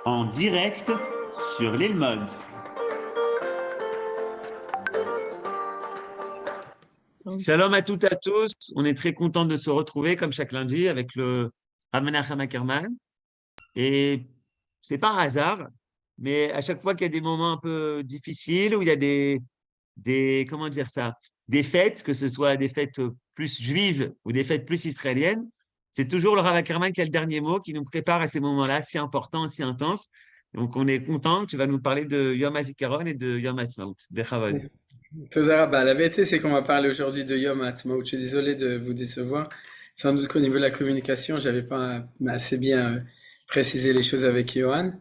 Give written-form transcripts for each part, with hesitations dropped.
en direct sur l'île Mode. Shalom à toutes et à tous. On est très content de se retrouver comme chaque lundi avec le Rav Menachem Ackerman. Et c'est par hasard, mais à chaque fois qu'il y a des moments un peu difficiles où il y a comment dire ça, des fêtes, que ce soit des fêtes plus juives ou des fêtes plus israéliennes, c'est toujours le Rav Ackerman qui a le dernier mot, qui nous prépare à ces moments-là si importants, si intenses. Donc on est content que tu vas nous parler de Yom HaZikaron et de Yom HaAtzmaut. Bechavod. Todara, la vérité, c'est qu'on va parler aujourd'hui de Yom Ha'atzmaut. Je suis désolé de vous décevoir. Sans doute qu'au niveau de la communication, j'avais pas assez bien précisé les choses avec Johan,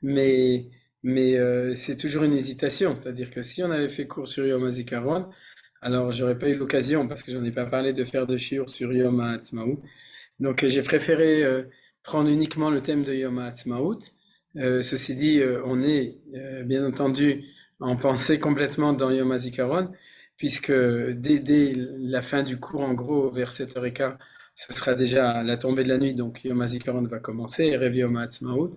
mais, mais c'est toujours une hésitation. C'est-à-dire que si on avait fait cours sur Yom HaZikaron, alors j'aurais pas eu l'occasion, parce que j'en ai pas parlé, de faire de shiur sur Yom Ha'atzmaut. Donc j'ai préféré prendre uniquement le thème de Yom Ha'atzmaut. Ceci dit, on est bien entendu en pensée complètement dans Yom HaZikaron, puisque dès la fin du cours, en gros, vers 7h15, ce sera déjà la tombée de la nuit, donc Yom HaZikaron va commencer, et Rev Yom Ha'atzmaut.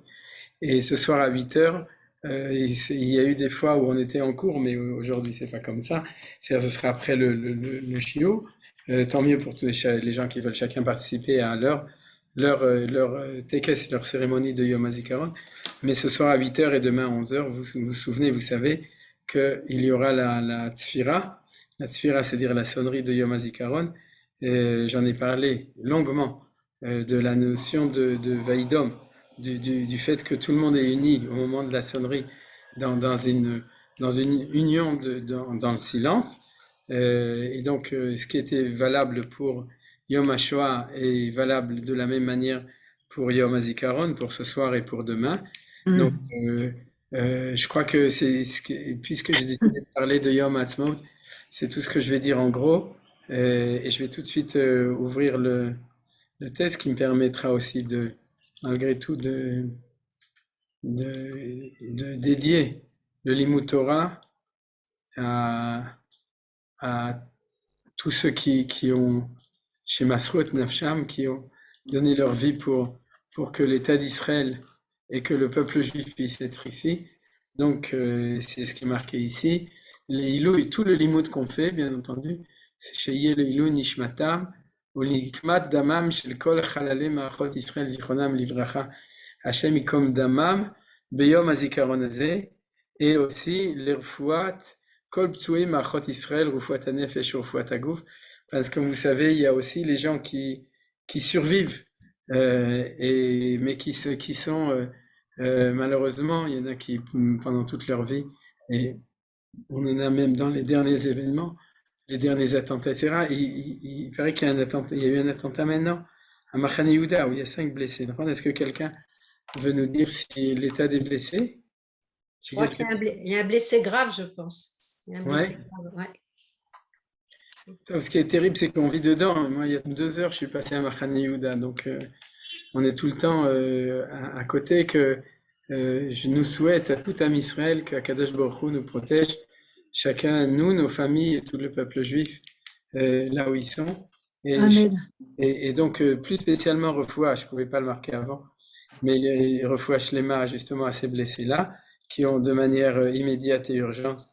Et ce soir à 8h, il y a eu des fois où on était en cours, mais aujourd'hui c'est pas comme ça. C'est-à-dire ce sera après le shiur. Tant mieux pour tous les gens qui veulent chacun participer à leur tekes, leur cérémonie de Yom HaZikaron. Mais ce soir à 8h et demain à 11h, vous vous souvenez, vous savez qu'il y aura la tfira. La tfira, c'est-à-dire la sonnerie de Yom HaZikaron. J'en ai parlé longuement de la notion de Vaïdom, du fait que tout le monde est uni au moment de la sonnerie dans une union dans le silence. Et donc, ce qui était valable pour Yom HaShoah est valable de la même manière pour Yom HaZikaron, pour ce soir et pour demain. Donc, je crois que puisque j'ai décidé de parler de Yom Ha'atzmaut, c'est tout ce que je vais dire en gros. Et je vais tout de suite ouvrir le test qui me permettra aussi malgré tout, de dédier le Limud Torah à tous ceux qui ont, chez Masrut Nafsham, qui ont donné leur vie pour que l'État d'Israël et que le peuple juif puisse être ici. Donc, c'est ce qui est marqué ici. Les Ilou et tout le limoud qu'on fait, bien entendu, c'est chez Yé le Ilou Nishmatam, ou Likmat Damam, Shel Kol Chalalé Ma'achot Israël Zichronam Livracha, Hashem Ikom Damam, Beyom HaZikaron Hazeh, et aussi l'Irfouat, Kol Ptsuim Ma'achot Israël, Rufuat HaNefesh, Rufuat HaGuf, parce que comme vous savez, il y a aussi les gens qui survivent, mais qui sont malheureusement, il y en a qui pendant toute leur vie, et on en a même dans les derniers événements, les derniers attentats, etc. Il paraît qu'il y a eu un attentat maintenant à Machane Yehuda où il y a 5 blessés. Est-ce que quelqu'un veut nous dire si l'état des blessés? Je crois qu'il y a un blessé grave, je pense. Il y a un blessé grave, ouais. Ce qui est terrible, c'est qu'on vit dedans. Moi, il y a 2 heures, je suis passé à Machane Yehuda, donc on est tout le temps à côté. Que je nous souhaite à tout Am Israël qu'Akadosh Baruch Hu nous protège, chacun, nous, nos familles et tout le peuple juif, là où ils sont. Et donc, plus spécialement Refoua, je ne pouvais pas le marquer avant, mais les Refoua Shlema justement à ces blessés-là, qui ont de manière immédiate et urgente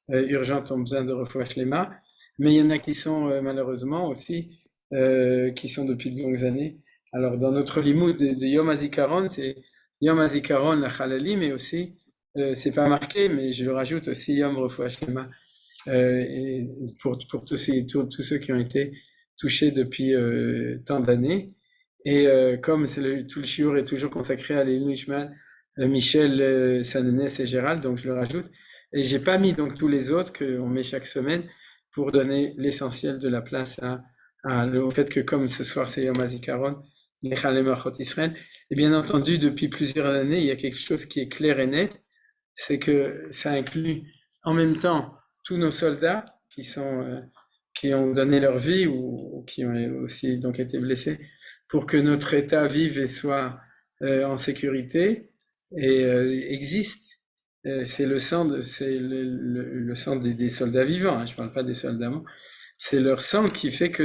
ont besoin de Refoua Shlema. Mais il y en a qui sont malheureusement aussi, qui sont depuis de longues années. Alors, dans notre limoud de Yom HaZikaron, c'est Yom HaZikaron la Chalali, mais aussi, c'est pas marqué, mais je le rajoute aussi Yom Refoua Shlema, et pour tous ceux qui ont été touchés depuis tant d'années. Et comme tout le shiur est toujours consacré à l'Ilui Nishmat, Michel, Sanenès et Gérald, donc je le rajoute. Et j'ai pas mis donc tous les autres qu'on met chaque semaine pour donner l'essentiel de la place au fait que comme ce soir c'est Yom HaZikaron, Nechalem Achot Israël, et bien entendu depuis plusieurs années il y a quelque chose qui est clair et net, c'est que ça inclut en même temps tous nos soldats qui ont donné leur vie ou qui ont aussi donc été blessés pour que notre État vive et soit en sécurité et existe. C'est le sang le sang des soldats vivants, hein, je ne parle pas des soldats morts. C'est leur sang qui fait que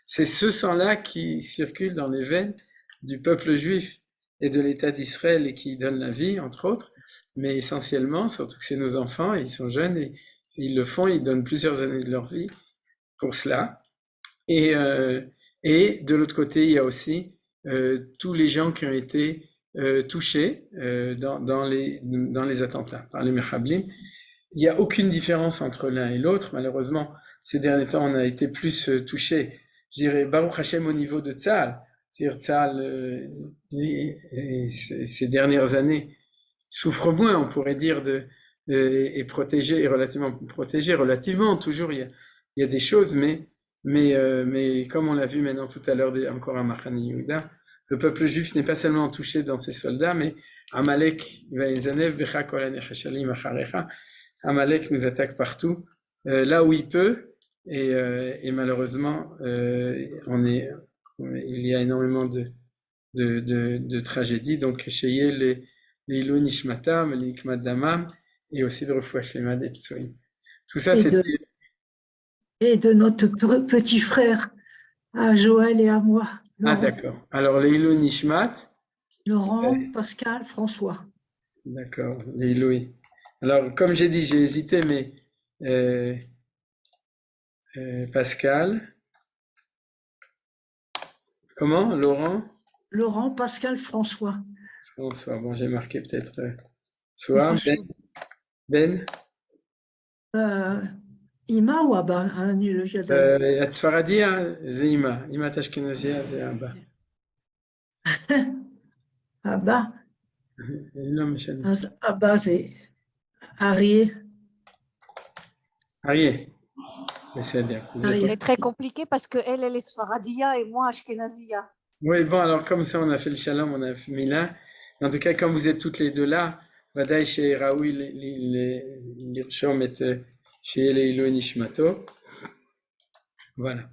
c'est ce sang-là qui circule dans les veines du peuple juif. et de l'État d'Israël et qui donne la vie, entre autres, mais essentiellement, surtout que c'est nos enfants, ils sont jeunes et ils le font, ils donnent plusieurs années de leur vie pour cela. Et de l'autre côté, il y a aussi tous les gens qui ont été touchés dans les attentats par les Mehablim. Il n'y a aucune différence entre l'un et l'autre. Malheureusement, ces derniers temps, on a été plus touchés, je dirais, Baruch Hashem au niveau de Tzahal. C'est-à-dire Tzahal, ces dernières années, souffre moins, on pourrait dire, est protégé, est relativement protégé. Relativement, toujours, il y a des choses, mais comme on l'a vu maintenant tout à l'heure, encore à Machane Yehuda, le peuple juif n'est pas seulement touché dans ses soldats, mais Amalek, Amalek nous attaque partout, là où il peut, et malheureusement, il y a énormément de tragédies. Donc, Sheyeh les Ilou Nishmatam, les Hikmat Damam, et aussi de Refoua Shlema des Ptsoïm. Tout ça, c'était. Et de notre petit frère, à Joël et à moi. Ah, d'accord. Alors, les Ilou Nishmat. Laurent, Pascal, François. D'accord, les Iloui. Alors, comme j'ai dit, j'ai hésité, mais Pascal. Comment? Laurent? Laurent, Pascal, François. François. Bon, j'ai marqué peut-être soit Ben. Ima ou Abba? Atzfaradia, c'est Ima. Ima Tashkenazia, c'est Abba. Abba. Non, mais Abba, c'est Arié. Arié. C'est très compliqué parce qu'elle est Sfaradia et moi Ashkenazia. Oui, bon, alors comme ça, on a fait le shalom, on a mis là. En tout cas, comme vous êtes toutes les deux là, Vadaï chez Raoui, l'Irshom et chez Leilo Nishmato. Voilà.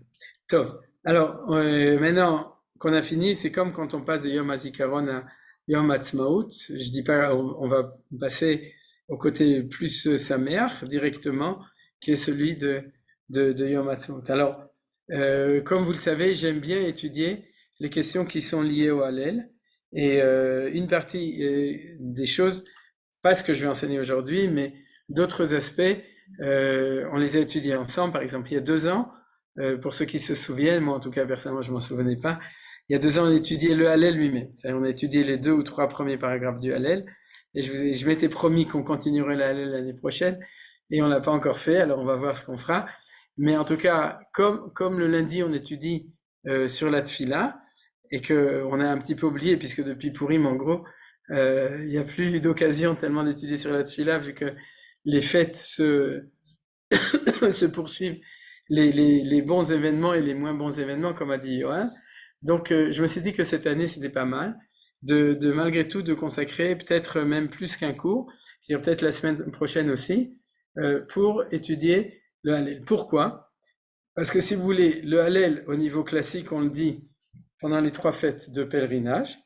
Top. Alors, maintenant qu'on a fini, c'est comme quand on passe de Yom HaZikaron à Yom HaTzmaout. Je dis pas, on va passer au côté plus Sameach directement, qui est celui de Yom HaTzmaout. Alors, comme vous le savez, j'aime bien étudier les questions qui sont liées au Hallel. Et une partie des choses, pas ce que je vais enseigner aujourd'hui, mais d'autres aspects, on les a étudiés ensemble. Par exemple, il y a 2 ans, pour ceux qui se souviennent, moi en tout cas personnellement je m'en souvenais pas, il y a 2 ans on a étudié le Hallel lui-même. C'est-à-dire, on a étudié les 2 ou 3 premiers paragraphes du Hallel, et je m'étais promis qu'on continuerait le Hallel l'année prochaine, et on l'a pas encore fait, alors on va voir ce qu'on fera. Mais en tout cas, comme le lundi on étudie sur la Tfila, et qu'on a un petit peu oublié, puisque depuis Purim, en gros, il n'y a plus d'occasion tellement d'étudier sur la Tfila, vu que les fêtes se poursuivent, les bons événements et les moins bons événements, comme a dit Yoann. Donc, je me suis dit que cette année, c'était pas mal, de malgré tout, de consacrer peut-être même plus qu'un cours, c'est-à-dire peut-être la semaine prochaine aussi, pour étudier le Hallel. Pourquoi? Parce que si vous voulez, le Hallel, au niveau classique, on le dit pendant les 3 fêtes de pèlerinage,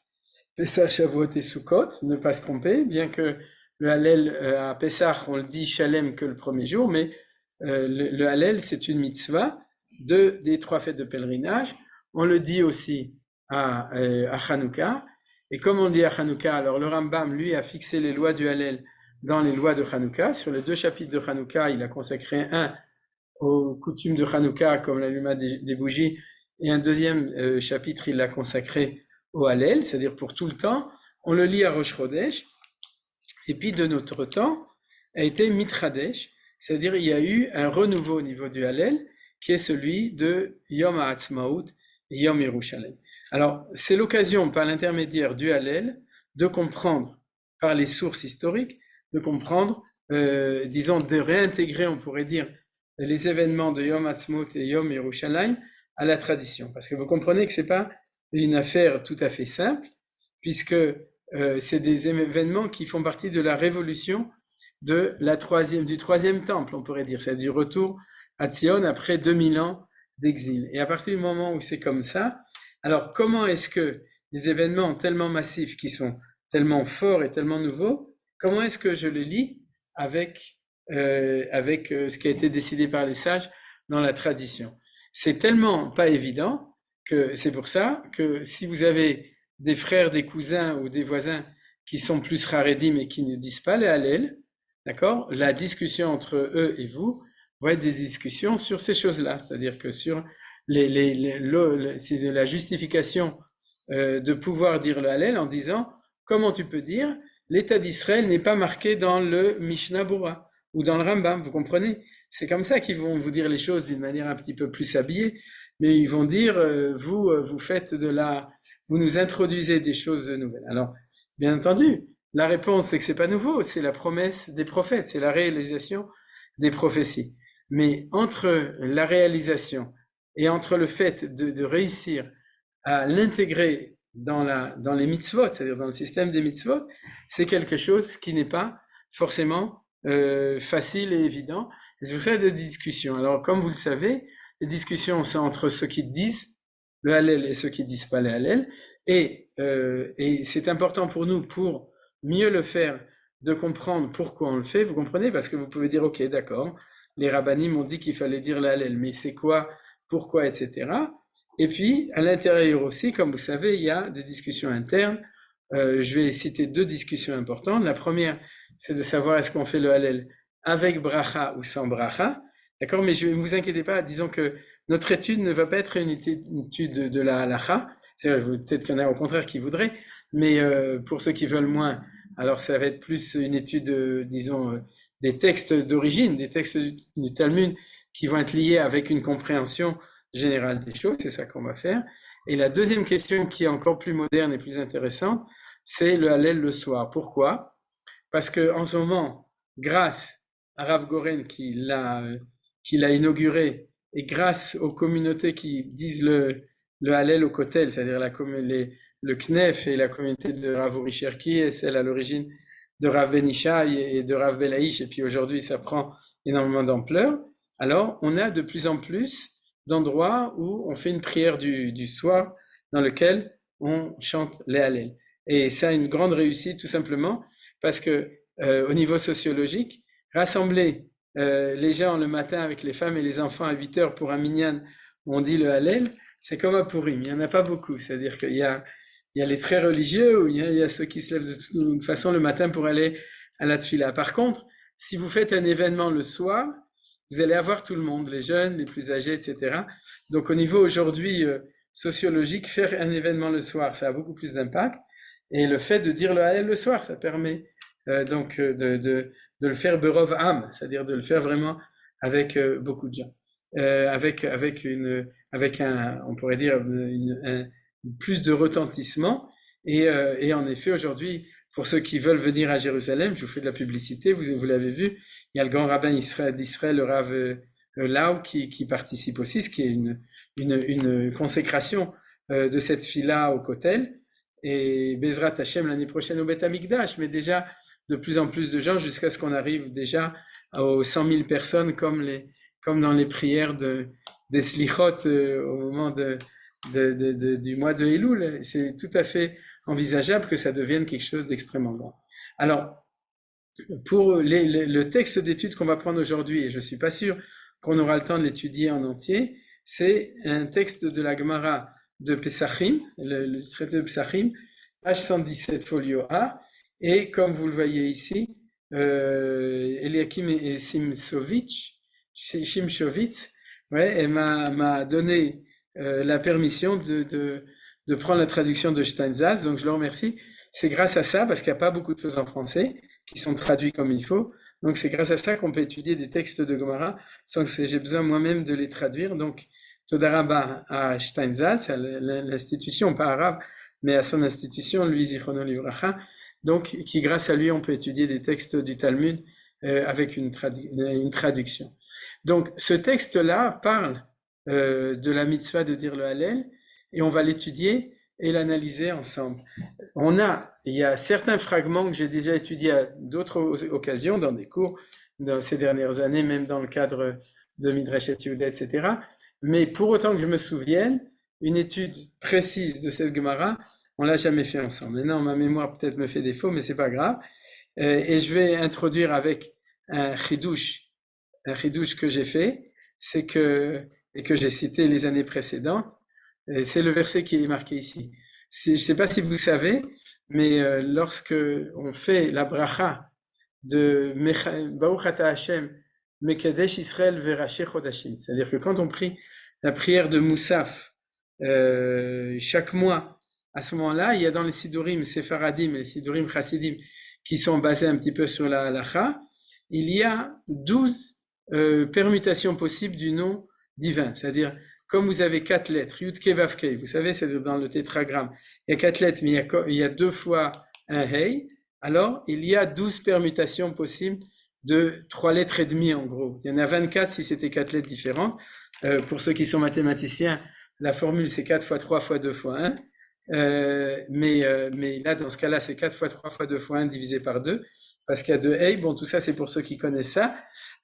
Pessah, Shavuot et Sukkot, ne pas se tromper, bien que le Hallel à Pessah, on le dit Shalem que le premier jour, mais le Hallel, c'est une mitzvah des 3 fêtes de pèlerinage. On le dit aussi à Hanouka, et comme on dit à Hanouka, alors le Rambam, lui, a fixé les lois du Hallel dans les lois de Hanouka. Sur les 2 chapitres de Hanouka, il a consacré un aux coutumes de Hanouka, comme l'allumage des bougies, et un deuxième chapitre, il l'a consacré au Hallel, c'est-à-dire pour tout le temps. On le lit à Rosh Chodesh, et puis de notre temps a été Mitradesh, c'est-à-dire il y a eu un renouveau au niveau du Hallel, qui est celui de Yom HaAtzmaut et Yom Yerushalem. Alors, c'est l'occasion, par l'intermédiaire du Hallel, de comprendre, par les sources historiques, de comprendre, disons, de réintégrer, on pourrait dire, les événements de Yom HaAtzmaut et Yom Yerushalem à la tradition. Parce que vous comprenez que c'est pas une affaire tout à fait simple, puisque c'est des événements qui font partie de la révolution du 3e temple, on pourrait dire. C'est du retour à Tzion après 2000 ans d'exil. Et à partir du moment où c'est comme ça, alors comment est-ce que des événements tellement massifs, qui sont tellement forts et tellement nouveaux, comment est-ce que je les lis avec ce qui a été décidé par les sages dans la tradition? C'est tellement pas évident que c'est pour ça que si vous avez des frères, des cousins ou des voisins qui sont plus haredim et qui ne disent pas les Hallel, d'accord? La discussion entre eux et vous va être des discussions sur ces choses-là, c'est-à-dire que sur c'est la justification de pouvoir dire le Hallel en disant comment tu peux dire l'État d'Israël n'est pas marqué dans le Mishnah Bora ou dans le Rambam, vous comprenez? C'est comme ça qu'ils vont vous dire les choses d'une manière un petit peu plus habillée, mais ils vont dire vous faites vous nous introduisez des choses nouvelles. Alors, bien entendu, la réponse c'est que c'est pas nouveau, c'est la promesse des prophètes, c'est la réalisation des prophéties. Mais entre la réalisation et entre le fait de réussir à l'intégrer dans les mitzvot, c'est-à-dire dans le système des mitzvot, c'est quelque chose qui n'est pas forcément facile et évident. C'est pour ça des discussions. Alors, comme vous le savez, les discussions sont entre ceux qui disent le Hallel et ceux qui disent pas le Hallel, et c'est important pour nous, pour mieux le faire, de comprendre pourquoi on le fait, vous comprenez? Parce que vous pouvez dire, ok, d'accord, les rabbinim m'ont dit qu'il fallait dire le Hallel, mais c'est quoi, pourquoi, etc. Et puis, à l'intérieur aussi, comme vous savez, il y a des discussions internes. Je vais citer 2 discussions importantes. La première, c'est de savoir est-ce qu'on fait le Hallel avec bracha ou sans bracha. D'accord? Mais ne vous inquiétez pas, disons que notre étude ne va pas être une étude de la halacha. Peut-être qu'il y en a au contraire qui voudraient, mais pour ceux qui veulent moins, alors ça va être plus une étude, disons, des textes d'origine, des textes du Talmud qui vont être liés avec une compréhension générale des choses, c'est ça qu'on va faire. Et la deuxième question qui est encore plus moderne et plus intéressante, c'est le Hallel le soir. Pourquoi? Parce que en ce moment, grâce à Rav Goren qui l'a inauguré, et grâce aux communautés qui disent le Hallel au Kotel, c'est-à-dire le Knef et la communauté de Rav Uri Cherki, et celle à l'origine de Rav Ben Ishai et de Rav Belaïch, et puis aujourd'hui ça prend énormément d'ampleur, alors on a de plus en plus d'endroits où on fait une prière du soir dans lequel on chante les Hallel. Et ça a une grande réussite tout simplement parce que au niveau sociologique, rassembler les gens le matin avec les femmes et les enfants à 8 heures pour un minyan où on dit le Hallel, c'est comme à Purim, il n'y en a pas beaucoup, c'est-à-dire qu'il y a les très religieux, ou il y a ceux qui se lèvent de toute façon le matin pour aller à la tfila. Par contre, si vous faites un événement le soir, vous allez avoir tout le monde, les jeunes, les plus âgés, etc. Donc au niveau aujourd'hui sociologique, faire un événement le soir, ça a beaucoup plus d'impact. Et le fait de dire le Hallel le soir, ça permet donc de le faire berov am, c'est-à-dire de le faire vraiment avec beaucoup de gens, avec on pourrait dire plus de retentissement. Et en effet, aujourd'hui, pour ceux qui veulent venir à Jérusalem, je vous fais de la publicité, vous l'avez vu, il y a le grand rabbin d'Israël, le Rav Lau, qui participe aussi, ce qui est une consécration de cette fila au Kotel. Et Bezrat Hashem l'année prochaine au Beth Amikdash, mais déjà de plus en plus de gens jusqu'à ce qu'on arrive déjà aux 100 000 personnes comme dans les prières des Slichot au moment du mois de Elul. C'est tout à fait envisageable que ça devienne quelque chose d'extrêmement grand. Alors, pour le texte d'étude qu'on va prendre aujourd'hui, et je suis pas sûr qu'on aura le temps de l'étudier en entier, c'est un texte de la Gemara de Pesachim, le traité de Pesachim, page 117, folio A, et comme vous le voyez ici, Eliakim et Shimshovitz, elle m'a donné la permission de prendre la traduction de Steinsaltz, donc je le remercie. C'est grâce à ça, parce qu'il n'y a pas beaucoup de choses en français qui sont traduits comme il faut, donc c'est grâce à ça qu'on peut étudier des textes de Gemara sans que j'ai besoin moi-même de les traduire. Donc Toda Rabba à Steinsaltz, à l'institution, pas arabe, mais à son institution, lui Zichrono Livracha, donc qui grâce à lui on peut étudier des textes du Talmud avec une traduction. Donc ce texte-là parle de la mitzvah de dire le Hallel, et on va l'étudier et l'analyser ensemble. Il y a certains fragments que j'ai déjà étudiés à d'autres occasions, dans des cours, dans ces dernières années, même dans le cadre de Midrashet Yehuda, etc. Mais pour autant que je me souvienne, une étude précise de cette Gemara, on l'a jamais fait ensemble. Maintenant, ma mémoire peut-être me fait défaut, mais c'est pas grave. Et je vais introduire avec un chidouche que j'ai fait, et que j'ai cité les années précédentes. C'est le verset qui est marqué ici. Je ne sais pas si vous savez, mais lorsque on fait la bracha de Baruch Ata Hashem, Mekadesh Israël Veraché Chodashim, c'est-à-dire que quand on prie la prière de Moussaf chaque mois, à ce moment-là, il y a dans les Sidurim Sefaradim et les Sidurim Chassidim qui sont basés un petit peu sur la halacha, il y a 12 permutations possibles du nom divin, c'est-à-dire comme vous avez 4 lettres, Yud Ke Vav Ke, vous savez, c'est dans le tétragramme, il y a 4 lettres, mais il y a 2 fois un Hey, alors il y a 12 permutations possibles de 3 lettres et demie en gros. Il y en a 24 si c'était 4 lettres différentes. Pour ceux qui sont mathématiciens, la formule c'est 4 fois 3 fois 2 fois 1. Mais là, dans ce cas-là, c'est 4 fois 3 fois 2 fois 1 divisé par 2, parce qu'il y a 2 Hey. Bon, tout ça, c'est pour ceux qui connaissent ça.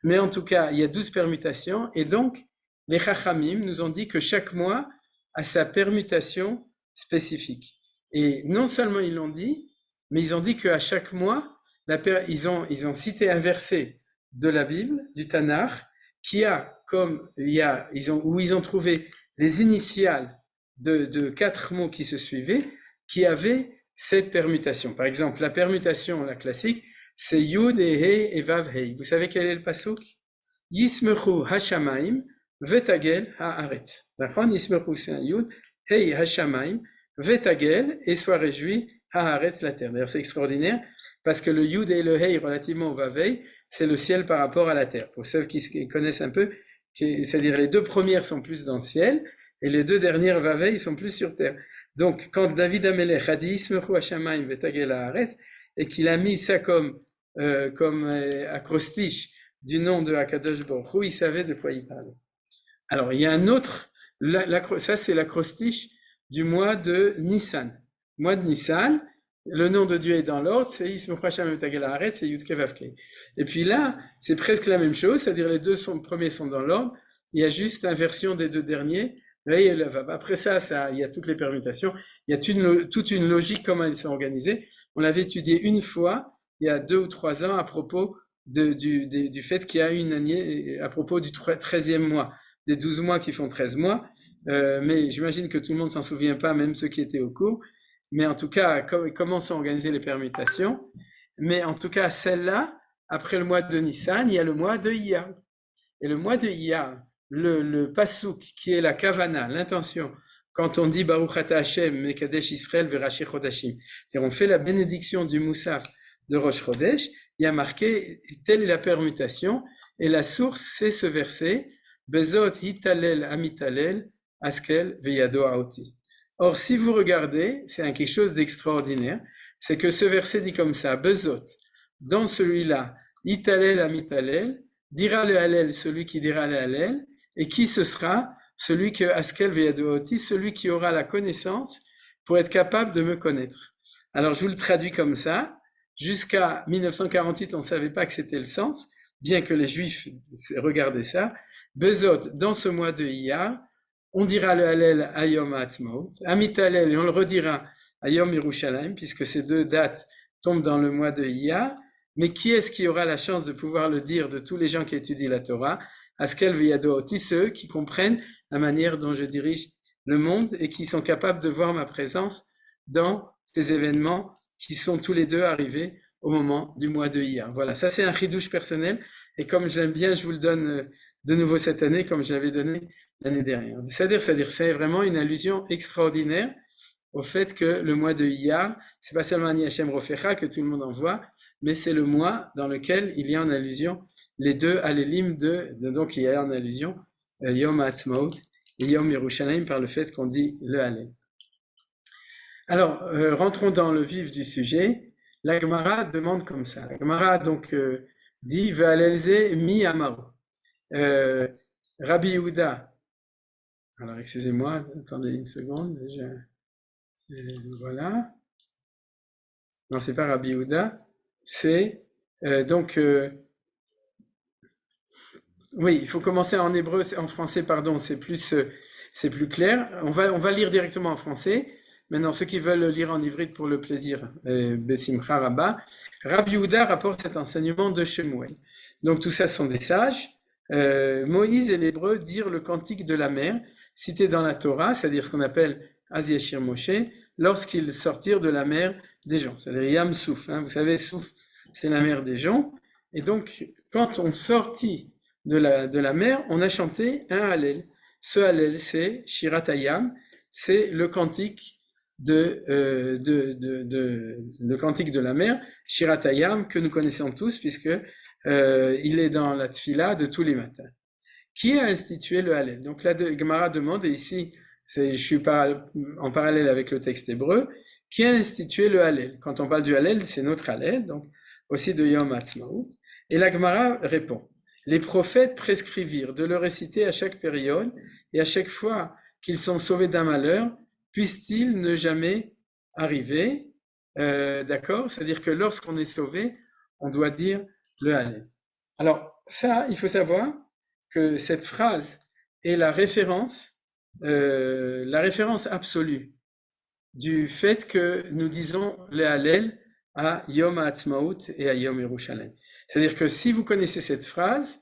Mais en tout cas, il y a 12 permutations. Et donc, les Chachamim nous ont dit que chaque mois a sa permutation spécifique. Et non seulement ils l'ont dit, mais ils ont dit qu'à chaque mois, ils ont cité un verset de la Bible, du Tanakh, qui a, où ils ont trouvé les initiales de 4 mots qui se suivaient, qui avaient cette permutation. Par exemple, la permutation, la classique, c'est Yud et He et Vav Hei. Vous savez quel est le pasuk? Yismechu Hashamaim Vetagel Haaretz. D'accord? Yismechu c'est un Yud, Hei Hashamaim Vetagel et soit réjoui Haaretz la terre. D'ailleurs, c'est extraordinaire parce que le Yud et le Hei relativement au Vav Hei, c'est le ciel par rapport à la terre. Pour ceux qui connaissent un peu, c'est-à-dire les 2 premières sont plus dans le ciel, et les 2 dernières Vav Hei sont plus sur terre. Donc, quand David Amelech a dit Yismechu Hashamayim Vetagel Haaretz, et qu'il a mis ça comme acrostiche du nom de Akadosh Baruch Hu, il savait de quoi il parlait. Alors, il y a un autre, ça c'est l'acrostiche du mois de Nissan. Mois de Nissan, le nom de Dieu est dans l'ordre, c'est Yismechu Hashamayim Vetagel Haaretz, c'est Yud Ke Vav Ke. Et puis là, c'est presque la même chose, c'est-à-dire les 2 premiers sont dans l'ordre, il y a juste inversion des 2 derniers. Après ça, il y a toutes les permutations, il y a toute une logique comment elles sont organisées. On l'avait étudié une fois, il y a 2 ou 3 ans, à propos du fait qu'il y a une année, à propos du 13e mois, des 12 mois qui font 13 mois, mais j'imagine que tout le monde s'en souvient pas, même ceux qui étaient au cours, mais en tout cas, comment sont organisées les permutations. Mais en tout cas, celle-là, après le mois de Nissan, il y a le mois de Iyar. Et le mois de Iyar, le pasuk qui est la kavana, l'intention, quand on dit Baruch Ata Hashem Mekadesh Israël Veraché Chodashim, c'est-à-dire on fait la bénédiction du Moussaf de Rosh Chodesh, il y a marqué telle est la permutation, et la source c'est ce verset Bezot Hitalel Amitalel Askel Veyado Aoti. Or si vous regardez, c'est quelque chose d'extraordinaire, c'est que ce verset dit comme ça, Bezot, dans celui-là, Hitalel Amitalel, dira le Hallel, celui qui dira le Hallel, et qui ce sera? Celui que Askel Veyadooti, celui qui aura la connaissance pour être capable de me connaître. Alors je vous le traduis comme ça. Jusqu'à 1948, on ne savait pas que c'était le sens, bien que les Juifs regardaient ça. Bezot, dans ce mois de Iyar, on dira le Hallel à Yom Ha'atzmaut, Amit Hallel, et on le redira à Yom Yerushalayim, puisque ces 2 dates tombent dans le mois de Iyar. Mais qui est-ce qui aura la chance de pouvoir le dire de tous les gens qui étudient la Torah? Askel Veyadooti, ceux qui comprennent la manière dont je dirige le monde et qui sont capables de voir ma présence dans ces événements qui sont tous les 2 arrivés au moment du mois de Iyar. Voilà, ça c'est un chidouche personnel et comme je l'aime bien, je vous le donne de nouveau cette année comme je l'avais donné l'année dernière. C'est-à-dire, c'est vraiment une allusion extraordinaire au fait que le mois de Iyar, c'est pas seulement Ani Hashem Rofecha que tout le monde en voit, mais c'est le mois dans lequel il y a en allusion les 2 Hallélim donc il y a en allusion Yom Ha'atzmaut et Yom Yerushalayim par le fait qu'on dit le Hallel. Alors, rentrons dans le vif du sujet. La Gemara demande comme ça. La Gemara donc dit Ve'alelze mi amaru. Rabbi Yehuda. Alors, excusez-moi, attendez une seconde. Voilà. Non, c'est pas Rabbi Yehuda. C'est oui, il faut commencer en hébreu, en français, pardon, c'est plus clair. On va lire directement en français. Maintenant, ceux qui veulent lire en ivrite pour le plaisir, Besimcha Rabba, Rabbi Yehuda rapporte cet enseignement de Shemuel. Donc tout ça sont des sages. Moïse et l'hébreu dirent le cantique de la mer, cité dans la Torah, c'est-à-dire ce qu'on appelle Az Yashir Moshe, lorsqu'ils sortirent de la mer des gens. C'est-à-dire Yam Souf, hein, vous savez, Souf, c'est la mer des gens. Et donc, quand on sortit de la mer, on a chanté un Hallel. Ce Hallel, c'est Shirat Hayam, c'est le cantique le cantique de la mer, Shirat Hayam, que nous connaissons tous, puisque il est dans la Tfila de tous les matins. Qui a institué le Hallel? Donc la Gemara demande, et ici, je suis pas en parallèle avec le texte hébreu, qui a institué le Hallel? Quand on parle du Hallel, c'est notre Hallel, donc aussi de Yom Ha'atzmaut. Et la Gemara répond, les prophètes prescrivirent de le réciter à chaque période, et à chaque fois qu'ils sont sauvés d'un malheur, puisse-t-il ne jamais arriver, d'accord? C'est-à-dire que lorsqu'on est sauvé, on doit dire le Hallel. Alors ça, il faut savoir que cette phrase est la référence absolue du fait que nous disons le Hallel à Yom Ha'atzmaut et à Yom Yerushalayim. C'est-à-dire que si vous connaissez cette phrase,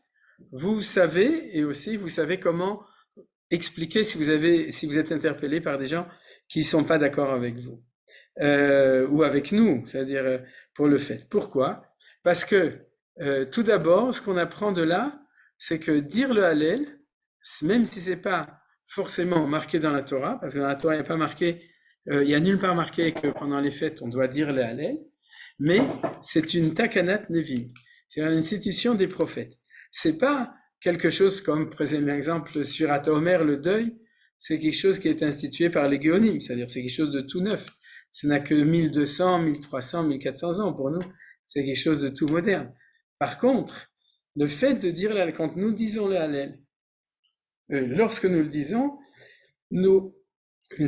vous savez, et aussi vous savez comment expliquer si vous êtes interpellé par des gens qui ne sont pas d'accord avec vous, ou avec nous, c'est-à-dire pour le fait. Pourquoi? Parce que tout d'abord, ce qu'on apprend de là, c'est que dire le Hallel, même si c'est pas forcément marqué dans la Torah, parce que dans la Torah, il n'y a nulle part marqué que pendant les fêtes, on doit dire le Hallel, mais c'est une takanat nevim, c'est une institution des prophètes. C'est pas quelque chose comme, par exemple, sur Omer, le deuil, c'est quelque chose qui est institué par les Géonim, c'est-à-dire c'est quelque chose de tout neuf. Ça n'a que 1200, 1300, 1400 ans pour nous, c'est quelque chose de tout moderne. Par contre, le fait de dire le Hallel, quand nous disons le Hallel, lorsque nous le disons, nous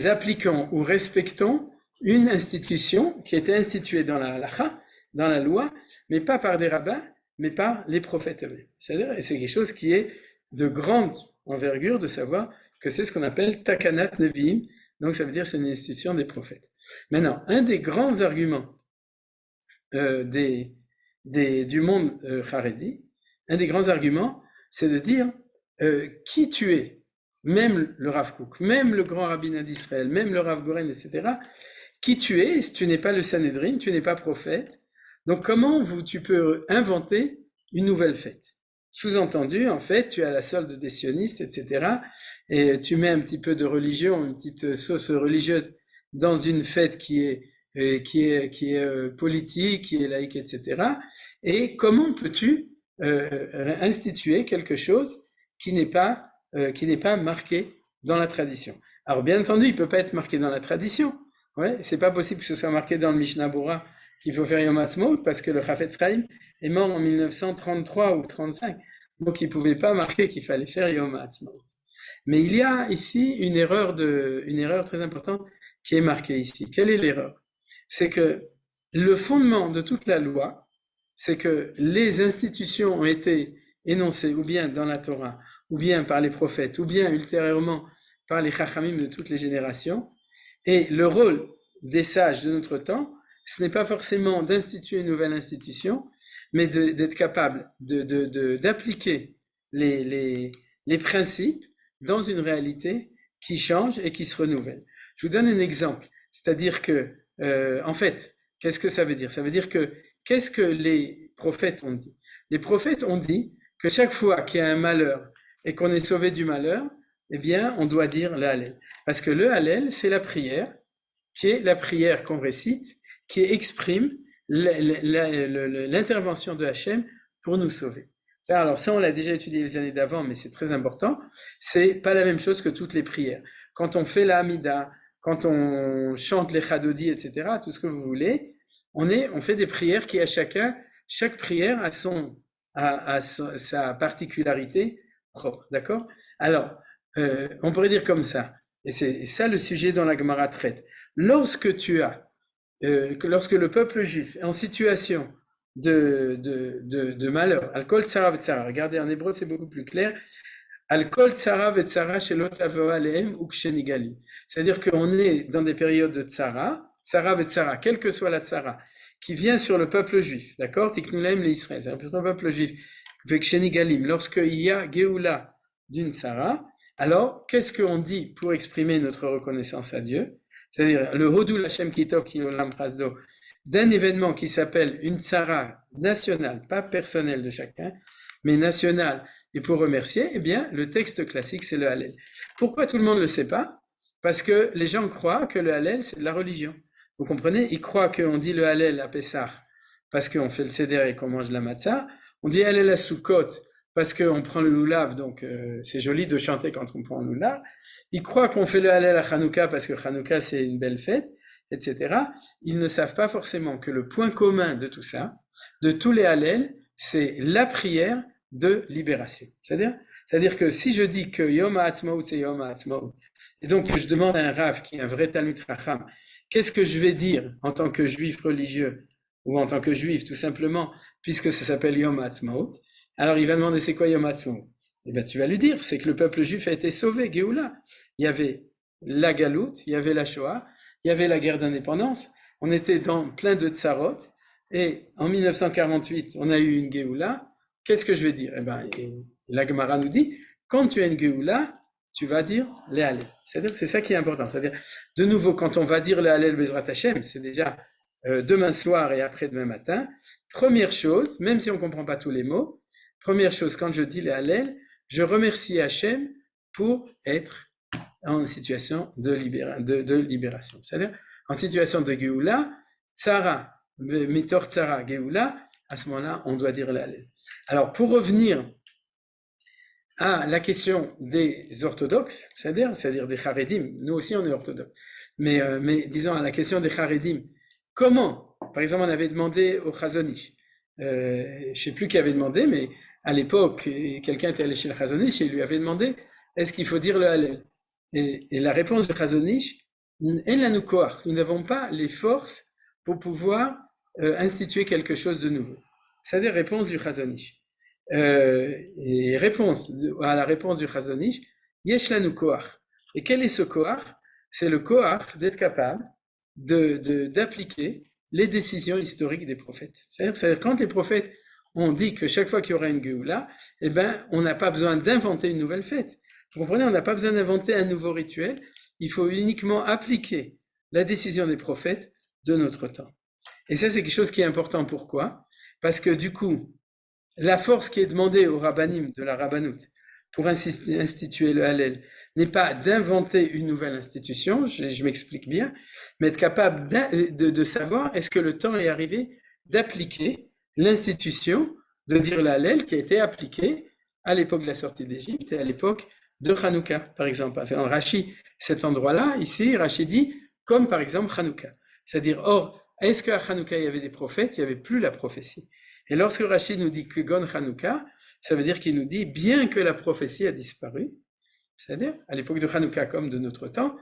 appliquons ou respectons une institution qui était instituée dans la halakha, dans la loi, mais pas par des rabbins, mais par les prophètes eux-mêmes. C'est-à-dire, et c'est quelque chose qui est de grande envergure de savoir que c'est ce qu'on appelle takanat neviim, donc ça veut dire c'est une institution des prophètes. Maintenant, un des grands arguments du monde Haredi, un des grands arguments, c'est de dire qui tu es, même le Rav Kook, même le grand rabbinat d'Israël, même le Rav Goren, etc., qui tu es, si tu n'es pas le Sanhédrin, tu n'es pas prophète, donc comment tu peux inventer une nouvelle fête? Sous-entendu, en fait, tu as la solde des sionistes, etc., et tu mets un petit peu de religion, une petite sauce religieuse dans une fête qui est politique, qui est laïque, etc., et comment peux-tu instituer quelque chose qui n'est pas marqué dans la tradition? Alors bien entendu, il ne peut pas être marqué dans la tradition. Ouais, c'est pas possible que ce soit marqué dans le Mishnah Bura qu'il faut faire Yom Ha'atzmaut parce que le Chafetz Chaim est mort en 1933 ou 35, donc il ne pouvait pas marquer qu'il fallait faire Yom Ha'atzmaut. Mais il y a ici une erreur très importante qui est marquée ici. Quelle est l'erreur? C'est que le fondement de toute la loi, c'est que les institutions ont été énoncées ou bien dans la Torah, ou bien par les prophètes, ou bien ultérieurement par les Chachamim de toutes les générations. Et le rôle des sages de notre temps, ce n'est pas forcément d'instituer une nouvelle institution, mais d'être capable d'appliquer les principes dans une réalité qui change et qui se renouvelle. Je vous donne un exemple, c'est-à-dire que, en fait, qu'est-ce que ça veut dire? Ça veut dire que, qu'est-ce que les prophètes ont dit? Les prophètes ont dit que chaque fois qu'il y a un malheur et qu'on est sauvé du malheur, eh bien, on doit dire le Hallel. Parce que le Hallel, c'est la prière, qui est la prière qu'on récite, qui exprime l'intervention de Hachem pour nous sauver. Alors ça, on l'a déjà étudié les années d'avant, mais c'est très important. C'est pas la même chose que toutes les prières. Quand on fait la Hamida, quand on chante les Chadodi, etc., tout ce que vous voulez, on fait des prières qui chaque prière a sa particularité propre, d'accord? Alors, on pourrait dire comme ça, et c'est ça le sujet dont la Gemara traite. Lorsque le peuple juif est en situation de malheur, Al-Kol Tsara V'Tsara, regardez en hébreu c'est beaucoup plus clair, Al-Kol Tsara V'Tsara Shelot Avo Alehem Ukshenigali. C'est-à-dire qu'on est dans des périodes de Tsara V'Tsara, quelle que soit la Tsara, qui vient sur le peuple juif, d'accord? Tiknulaim le Israël, c'est le peuple juif, V'Kshenigalim, lorsqu'il y a Géoula d'une Tsara, alors qu'est-ce qu'on dit pour exprimer notre reconnaissance à Dieu? c'est-à-dire le Hodou Lachem Kitov Kilolam Prasdo, d'un événement qui s'appelle une tsara nationale, pas personnelle de chacun, mais nationale, et pour remercier, eh bien, le texte classique, c'est le Hallel. Pourquoi tout le monde ne le sait pas? Parce que les gens croient que le Hallel, c'est de la religion. Vous comprenez? Ils croient qu'on dit le Hallel à Pessah parce qu'on fait le Seder et qu'on mange la matzah. On dit Hallel à Sukkot parce qu'on prend le loulav, donc c'est joli de chanter quand on prend le loulav. Ils croient qu'on fait le Hallel à Hanouka parce que Hanouka, c'est une belle fête, etc. Ils ne savent pas forcément que le point commun de tout ça, de tous les Hallel, c'est la prière de libération. C'est-à-dire que si je dis que Yom HaAtzmaut, c'est Yom HaAtzmaut, et donc je demande à un Rav qui est un vrai Talmid Chacham, qu'est-ce que je vais dire en tant que juif religieux, ou en tant que juif tout simplement, puisque ça s'appelle Yom HaAtzmaut, alors il va demander c'est quoi Yom HaAtzmaut? Eh bien tu vas lui dire, c'est que le peuple juif a été sauvé, Géoula. Il y avait la Galoute, il y avait la Shoah, il y avait la guerre d'indépendance, on était dans plein de tsarot, et en 1948, on a eu une Géoula. Qu'est-ce que je vais dire? Eh bien, la Gemara nous dit, quand tu as une Géoula, tu vas dire les Hallel. C'est-à-dire c'est ça qui est important. C'est-à-dire, de nouveau, quand on va dire le Hallel Bezrat Hashem, c'est déjà demain soir et après-demain matin. Première chose, même si on ne comprend pas tous les mots, première chose, quand je dis les Hallel, je remercie Hashem pour être en situation de libération. C'est-à-dire, en situation de Géoula, Tzara, Mitor Tzara, Géoula, à ce moment-là, on doit dire le Hallel. Alors, pour revenir à la question des orthodoxes, c'est-à-dire des Haredim, nous aussi on est orthodoxes, mais disons à la question des Haredim, comment, par exemple on avait demandé au Chazon Ish, je ne sais plus qui avait demandé, mais à l'époque, quelqu'un était allé chez le Chazon Ish et il lui avait demandé, est-ce qu'il faut dire le Hallel? Et la réponse du Chazon Ish, nous n'avons pas les forces pour pouvoir instituer quelque chose de nouveau. C'est-à-dire réponse du Chazon Ish. Et réponse à la réponse du Chazon Ish, Yesh lanu koach. Et quel est ce koach? C'est le koach d'être capable d'appliquer les décisions historiques des prophètes. C'est-à-dire quand les prophètes ont dit que chaque fois qu'il y aura une Géoula, eh ben, on n'a pas besoin d'inventer une nouvelle fête. Vous comprenez? On n'a pas besoin d'inventer un nouveau rituel. Il faut uniquement appliquer la décision des prophètes de notre temps. Et ça, c'est quelque chose qui est important. Pourquoi? Parce que du coup, la force qui est demandée au rabbanim de la rabbanout pour instituer le Hallel n'est pas d'inventer une nouvelle institution, je m'explique bien, mais être capable de savoir est-ce que le temps est arrivé d'appliquer l'institution de dire le Hallel qui a été appliquée à l'époque de la sortie d'Égypte et à l'époque de Hanouka, par exemple. En Rashi, cet endroit-là, ici, Rashi dit comme par exemple Hanouka. C'est-à-dire, or, est-ce qu'à Hanouka il y avait des prophètes? Il n'y avait plus la prophétie. Et lorsque Rashi nous dit Kugon Hanouka, ça veut dire qu'il nous dit, bien que la prophétie a disparu, c'est-à-dire à l'époque de Hanouka comme de notre temps,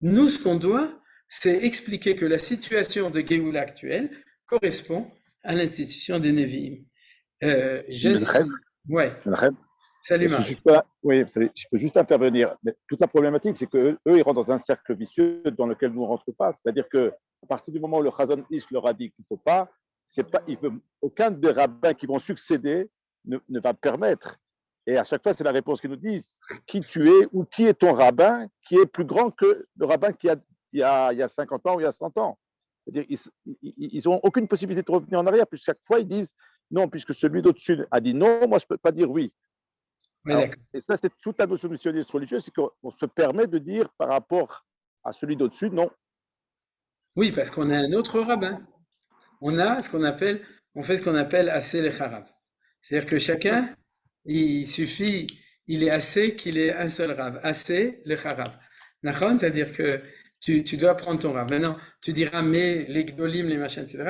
nous, ce qu'on doit, c'est expliquer que la situation de Géoula actuelle correspond à l'institution des Nevi'im. Ouais. Salut Marc. Oui, je peux juste intervenir. Mais toute la problématique, c'est qu'eux, ils rentrent dans un cercle vicieux dans lequel nous ne rentrons pas. C'est-à-dire qu'à partir du moment où le Chazon Ish leur a dit qu'il ne faut pas, aucun des rabbins qui vont succéder ne va permettre. Et à chaque fois, c'est la réponse qu'ils nous disent. Qui tu es ou qui est ton rabbin qui est plus grand que le rabbin qui il y a 50 ans ou il y a 100 ans. C'est-à-dire ils n'ont aucune possibilité de revenir en arrière, puisque chaque fois, ils disent non, puisque celui d'au-dessus a dit non, moi, je ne peux pas dire oui. Oui. Alors, et ça, c'est toute la notion de sionisme religieux, c'est qu'on se permet de dire par rapport à celui d'au-dessus, non. Oui, parce qu'on a un autre rabbin. On fait ce qu'on appelle assez le harav. C'est-à-dire que chacun, il est assez qu'il ait un seul rav. Assez le harav. C'est-à-dire que tu dois prendre ton rav. Maintenant, tu diras, mais les gdolim, les machins, etc.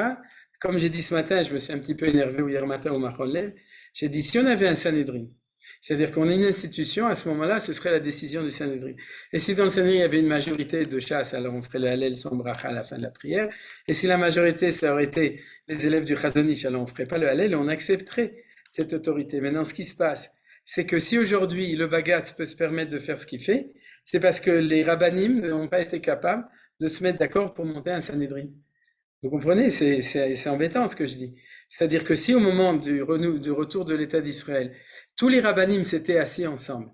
Comme j'ai dit ce matin, je me suis un petit peu énervé hier matin au Macholev. J'ai dit, si on avait un Sanhedrin, c'est-à-dire qu'on a une institution, à ce moment-là, ce serait la décision du Sanhedrin. Et si dans le Sanhedrin, il y avait une majorité de chasse, alors on ferait le Hallel sans bracha à la fin de la prière. Et si la majorité, ça aurait été les élèves du Chazon Ish, alors on ne ferait pas le Hallel et on accepterait cette autorité. Maintenant, ce qui se passe, c'est que si aujourd'hui, le Bagatz peut se permettre de faire ce qu'il fait, c'est parce que les rabbanim n'ont pas été capables de se mettre d'accord pour monter un Sanhedrin. Vous comprenez? C'est embêtant ce que je dis. C'est-à-dire que si au moment du retour de l'État d'Israël, tous les rabbanim s'étaient assis ensemble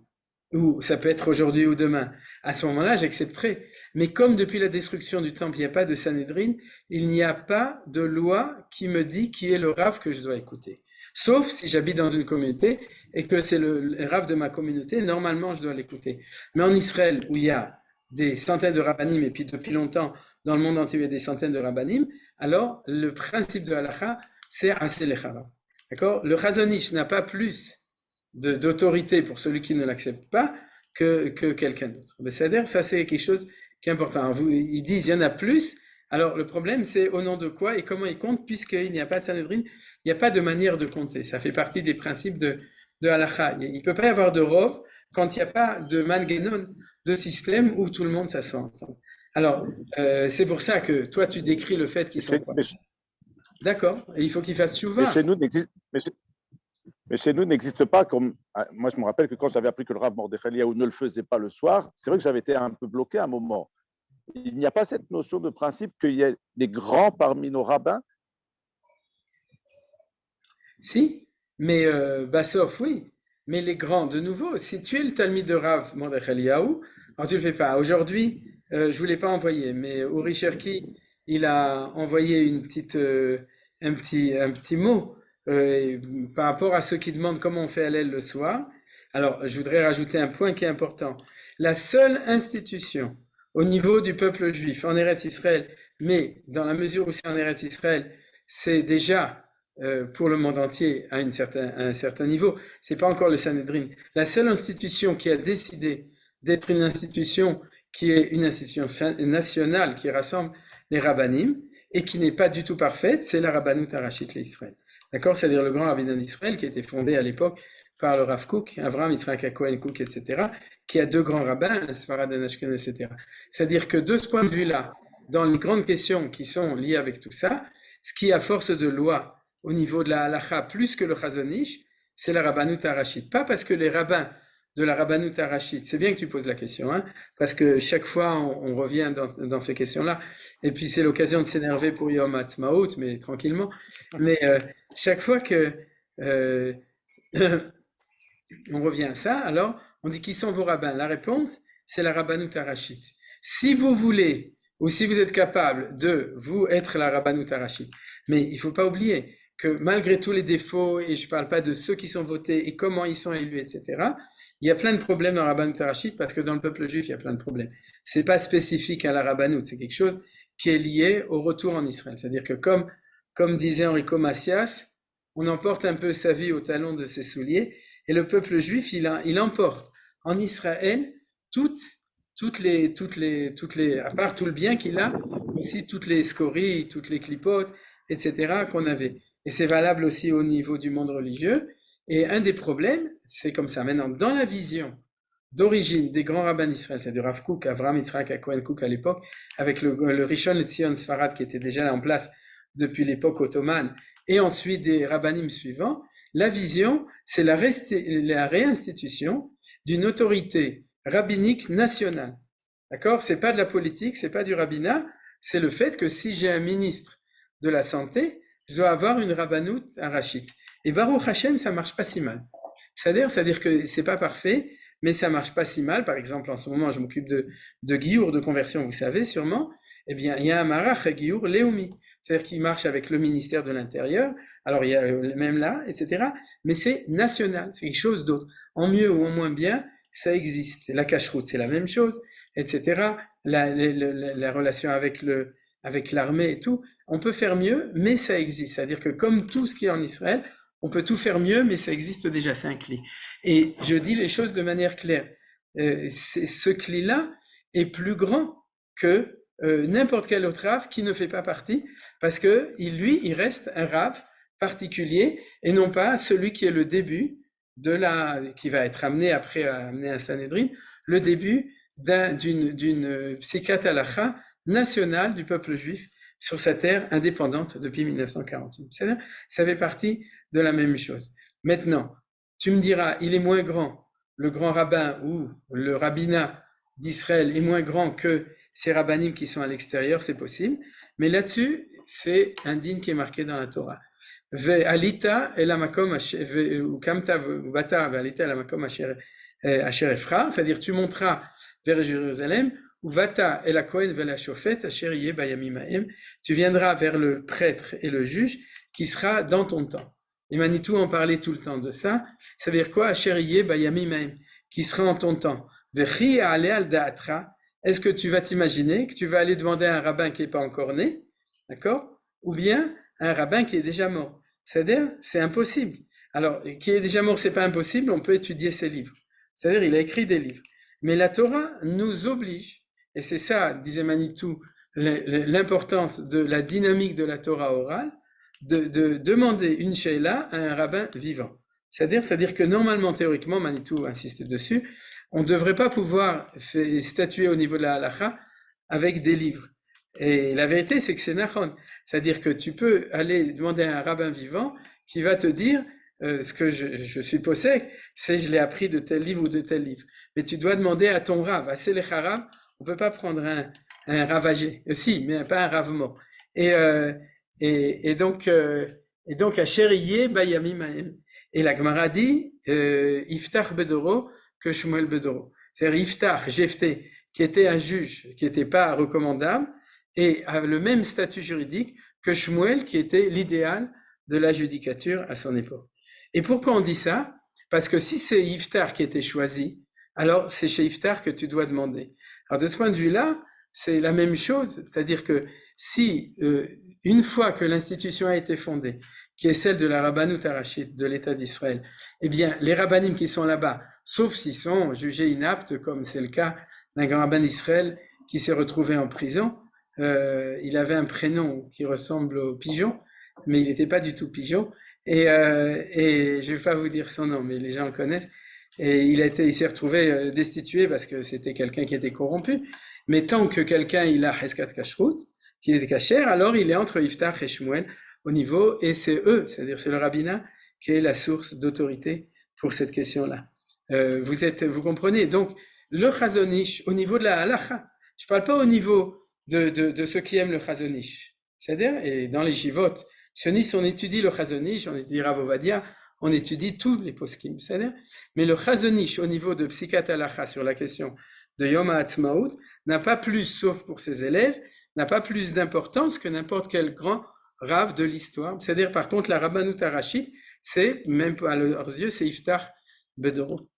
ou ça peut être aujourd'hui ou demain, à ce moment-là, j'accepterai. Mais comme depuis la destruction du temple, il n'y a pas de Sanhedrin, il n'y a pas de loi qui me dit qui est le Rav que je dois écouter. Sauf si j'habite dans une communauté et que c'est le Rav de ma communauté, normalement, je dois l'écouter. Mais en Israël, où il y a des centaines de rabbanim, et puis depuis longtemps, dans le monde entier, il y a des centaines de rabbanim, alors le principe de halakha, c'est assez les Rav. D'accord? Le Chazon Ish n'a pas plus d'autorité pour celui qui ne l'accepte pas que quelqu'un d'autre. C'est-à-dire, ça c'est quelque chose qui est important. Alors, ils disent il y en a plus. Alors le problème c'est au nom de quoi et comment ils comptent, puisqu'il n'y a pas de Sanhedrin, il n'y a pas de manière de compter. Ça fait partie des principes de halakha. Il ne peut pas y avoir de rov quand il n'y a pas de mangenon, de système où tout le monde s'assoit ensemble. Alors c'est pour ça que toi tu décris le fait qu'ils sont d'accord, et il faut qu'ils fassent chouva. Mais chez nous, n'existe pas comme. Moi, je me rappelle que quand j'avais appris que le Rav Mordechai Eliaou ne le faisait pas le soir, c'est vrai que j'avais été un peu bloqué à un moment. Il n'y a pas cette notion de principe qu'il y ait des grands parmi nos rabbins. Si, mais Bassof, oui. Mais les grands, de nouveau, si tu es le Talmid de Rav Mordechai Eliaou, alors tu ne le fais pas. Aujourd'hui, je ne vous l'ai pas envoyé, mais Uri Cherki, il a envoyé un petit mot. Par rapport à ceux qui demandent comment on fait Hallel le soir. Alors, je voudrais rajouter un point qui est important. La seule institution au niveau du peuple juif en Eretz Israël, mais dans la mesure où c'est en Eretz Israël, c'est déjà pour le monde entier à un certain niveau, c'est pas encore le Sanhedrin. La seule institution qui a décidé d'être une institution qui est une institution nationale qui rassemble les rabbanim et qui n'est pas du tout parfaite, c'est la Rabbanut Harashit l'Israël. D'accord? C'est-à-dire le grand rabbinat d'Israël qui a été fondé à l'époque par le Rav Kook, Avraham Yitzhak Cohen Kook, etc., qui a deux grands rabbins, un Sfarad et un Ashkenaz, etc. C'est-à-dire que de ce point de vue-là, dans les grandes questions qui sont liées avec tout ça, ce qui a force de loi au niveau de la halacha plus que le Chazon Ish, c'est la Rabbanut Harashit. Pas parce que les rabbins de la Rabbanut Harashit, c'est bien que tu poses la question, hein, parce que chaque fois on revient dans ces questions-là, et puis c'est l'occasion de s'énerver pour Yom Ha'atzmaut, mais tranquillement. Mais chaque fois que on revient à ça, alors on dit qui sont vos rabbins? La réponse, c'est la Rabbanut Harashit. Si vous voulez, ou si vous êtes capable de vous être la Rabbanut Harashit, mais il ne faut pas oublier que malgré tous les défauts, et je ne parle pas de ceux qui sont votés et comment ils sont élus, etc., il y a plein de problèmes dans la Rabbanut Harashit parce que dans le peuple juif, il y a plein de problèmes. Ce n'est pas spécifique à la Rabbanut, c'est quelque chose qui est lié au retour en Israël. C'est-à-dire que comme disait Enrico Macias, on emporte un peu sa vie au talon de ses souliers, et le peuple juif, il emporte en Israël toutes les, à part tout le bien qu'il a, aussi toutes les scories, toutes les clipotes, etc. qu'on avait. Et c'est valable aussi au niveau du monde religieux. Et un des problèmes, c'est comme ça. Maintenant, dans la vision d'origine des grands rabbins d'Israël, c'est-à-dire Rav Kook, Avraham Yitzhak Cohen Kook à l'époque, avec le Rishon LeZion Sfarad qui était déjà là en place depuis l'époque ottomane, et ensuite des rabbanim suivants, la vision, c'est la réinstitution d'une autorité rabbinique nationale. D'accord? C'est pas de la politique, c'est pas du rabbinat, c'est le fait que si j'ai un ministre de la santé, je dois avoir une Rabbanut Harashit. Et Baruch Hashem, ça marche pas si mal. C'est-à-dire que c'est pas parfait, mais ça marche pas si mal. Par exemple, en ce moment, je m'occupe de Giour, de conversion, vous savez sûrement. Eh bien, il y a un Marach Giour Leumi. C'est-à-dire qu'il marche avec le ministère de l'Intérieur. Alors, il y a même là, etc. Mais c'est national, c'est quelque chose d'autre. En mieux ou en moins bien, ça existe. La cacheroute, c'est la même chose, etc. La relation avec l'armée et tout, on peut faire mieux, mais ça existe. C'est-à-dire que comme tout ce qui est en Israël, on peut tout faire mieux, mais ça existe déjà, c'est un cli. Et je dis les choses de manière claire. Ce cli-là est plus grand que n'importe quel autre rave qui ne fait pas partie, parce que lui, il reste un rave particulier, et non pas celui qui est le début qui va être amené après à amener un Sanhedrin, le début d'une psikat halacha nationale du peuple juif sur sa terre indépendante depuis 1948. Ça fait partie de la même chose. Maintenant, tu me diras, il est moins grand, le grand rabbin ou le rabbinat d'Israël est moins grand que ces rabbinim qui sont à l'extérieur, c'est possible, mais là-dessus, c'est un din qui est marqué dans la Torah. Ve'alita el hamakom ukamta ve'alita el hamakom asher Asher Ephra, c'est-à-dire tu monteras vers Jérusalem, ou Vata et la Kohen vers la Shofet, Asher Yeh Bayamim Haem, tu viendras vers le prêtre et le juge qui sera dans ton temps. Et Manitou en parlait tout le temps de ça. Ça veut dire quoi? Asher Yeh Bayamim Haem, qui sera en ton temps. Vechi Ale al Daatra, est-ce que tu vas t'imaginer que tu vas aller demander à un rabbin qui n'est pas encore né, d'accord? Ou bien un rabbin qui est déjà mort. C'est-à-dire, c'est impossible. Alors, qui est déjà mort, c'est pas impossible, on peut étudier ses livres. C'est-à-dire, il a écrit des livres. Mais la Torah nous oblige, et c'est ça, disait Manitou, l'importance de la dynamique de la Torah orale, de demander une sheila à un rabbin vivant. C'est-à-dire que normalement, théoriquement, Manitou insistait dessus, on ne devrait pas pouvoir statuer au niveau de la halakha avec des livres. Et la vérité, c'est que c'est nachon. C'est-à-dire que tu peux aller demander à un rabbin vivant qui va te dire ce que je suis possède, c'est je l'ai appris de tel livre ou de tel livre. Mais tu dois demander à ton rav, à Selech Harav, on ne peut pas prendre un rav âgé, si, mais pas un rav mort. Et donc, Asher Yeh Bayamim Haem. Et la Gemara dit, Iftach Bedoro que Shmuel Bedoro. C'est-à-dire Iftach, Jephté, qui était un juge, qui n'était pas recommandable, et a le même statut juridique que Shmuel, qui était l'idéal de la judicature à son époque. Et pourquoi on dit ça? Parce que si c'est Iftar qui était choisi, alors c'est chez Iftar que tu dois demander. Alors de ce point de vue-là, c'est la même chose, c'est-à-dire que si une fois que l'institution a été fondée, qui est celle de la Rabbanout Harashit de l'État d'Israël, eh bien les rabbanim qui sont là-bas, sauf s'ils sont jugés inaptes, comme c'est le cas d'un grand rabbin d'Israël qui s'est retrouvé en prison, il avait un prénom qui ressemble au pigeon, mais il n'était pas du tout pigeon, et je ne vais pas vous dire son nom, mais les gens le connaissent, et il s'est retrouvé destitué parce que c'était quelqu'un qui était corrompu, mais tant que quelqu'un il a Heskat Kashrut, qui est kasher, alors il est entre Iftach et Shmuel au niveau, et c'est eux, c'est-à-dire c'est le rabbinat qui est la source d'autorité pour cette question-là. Vous comprenez, donc le Chazon Ish au niveau de la halacha, je ne parle pas au niveau de ceux qui aiment le Chazon Ish, c'est-à-dire, et dans les Jivot, sionistes, on étudie le Chazon Ish, on étudie Rav Ovadia, on étudie tous les poskim, c'est-à-dire, mais le Chazon Ish au niveau de Psikat Halacha sur la question de Yom HaAtzmaut n'a pas plus, sauf pour ses élèves, n'a pas plus d'importance que n'importe quel grand Rav de l'histoire. C'est-à-dire, par contre, la Rabbanout Harashit, c'est, même à leurs yeux, c'est Iftach Bedoro.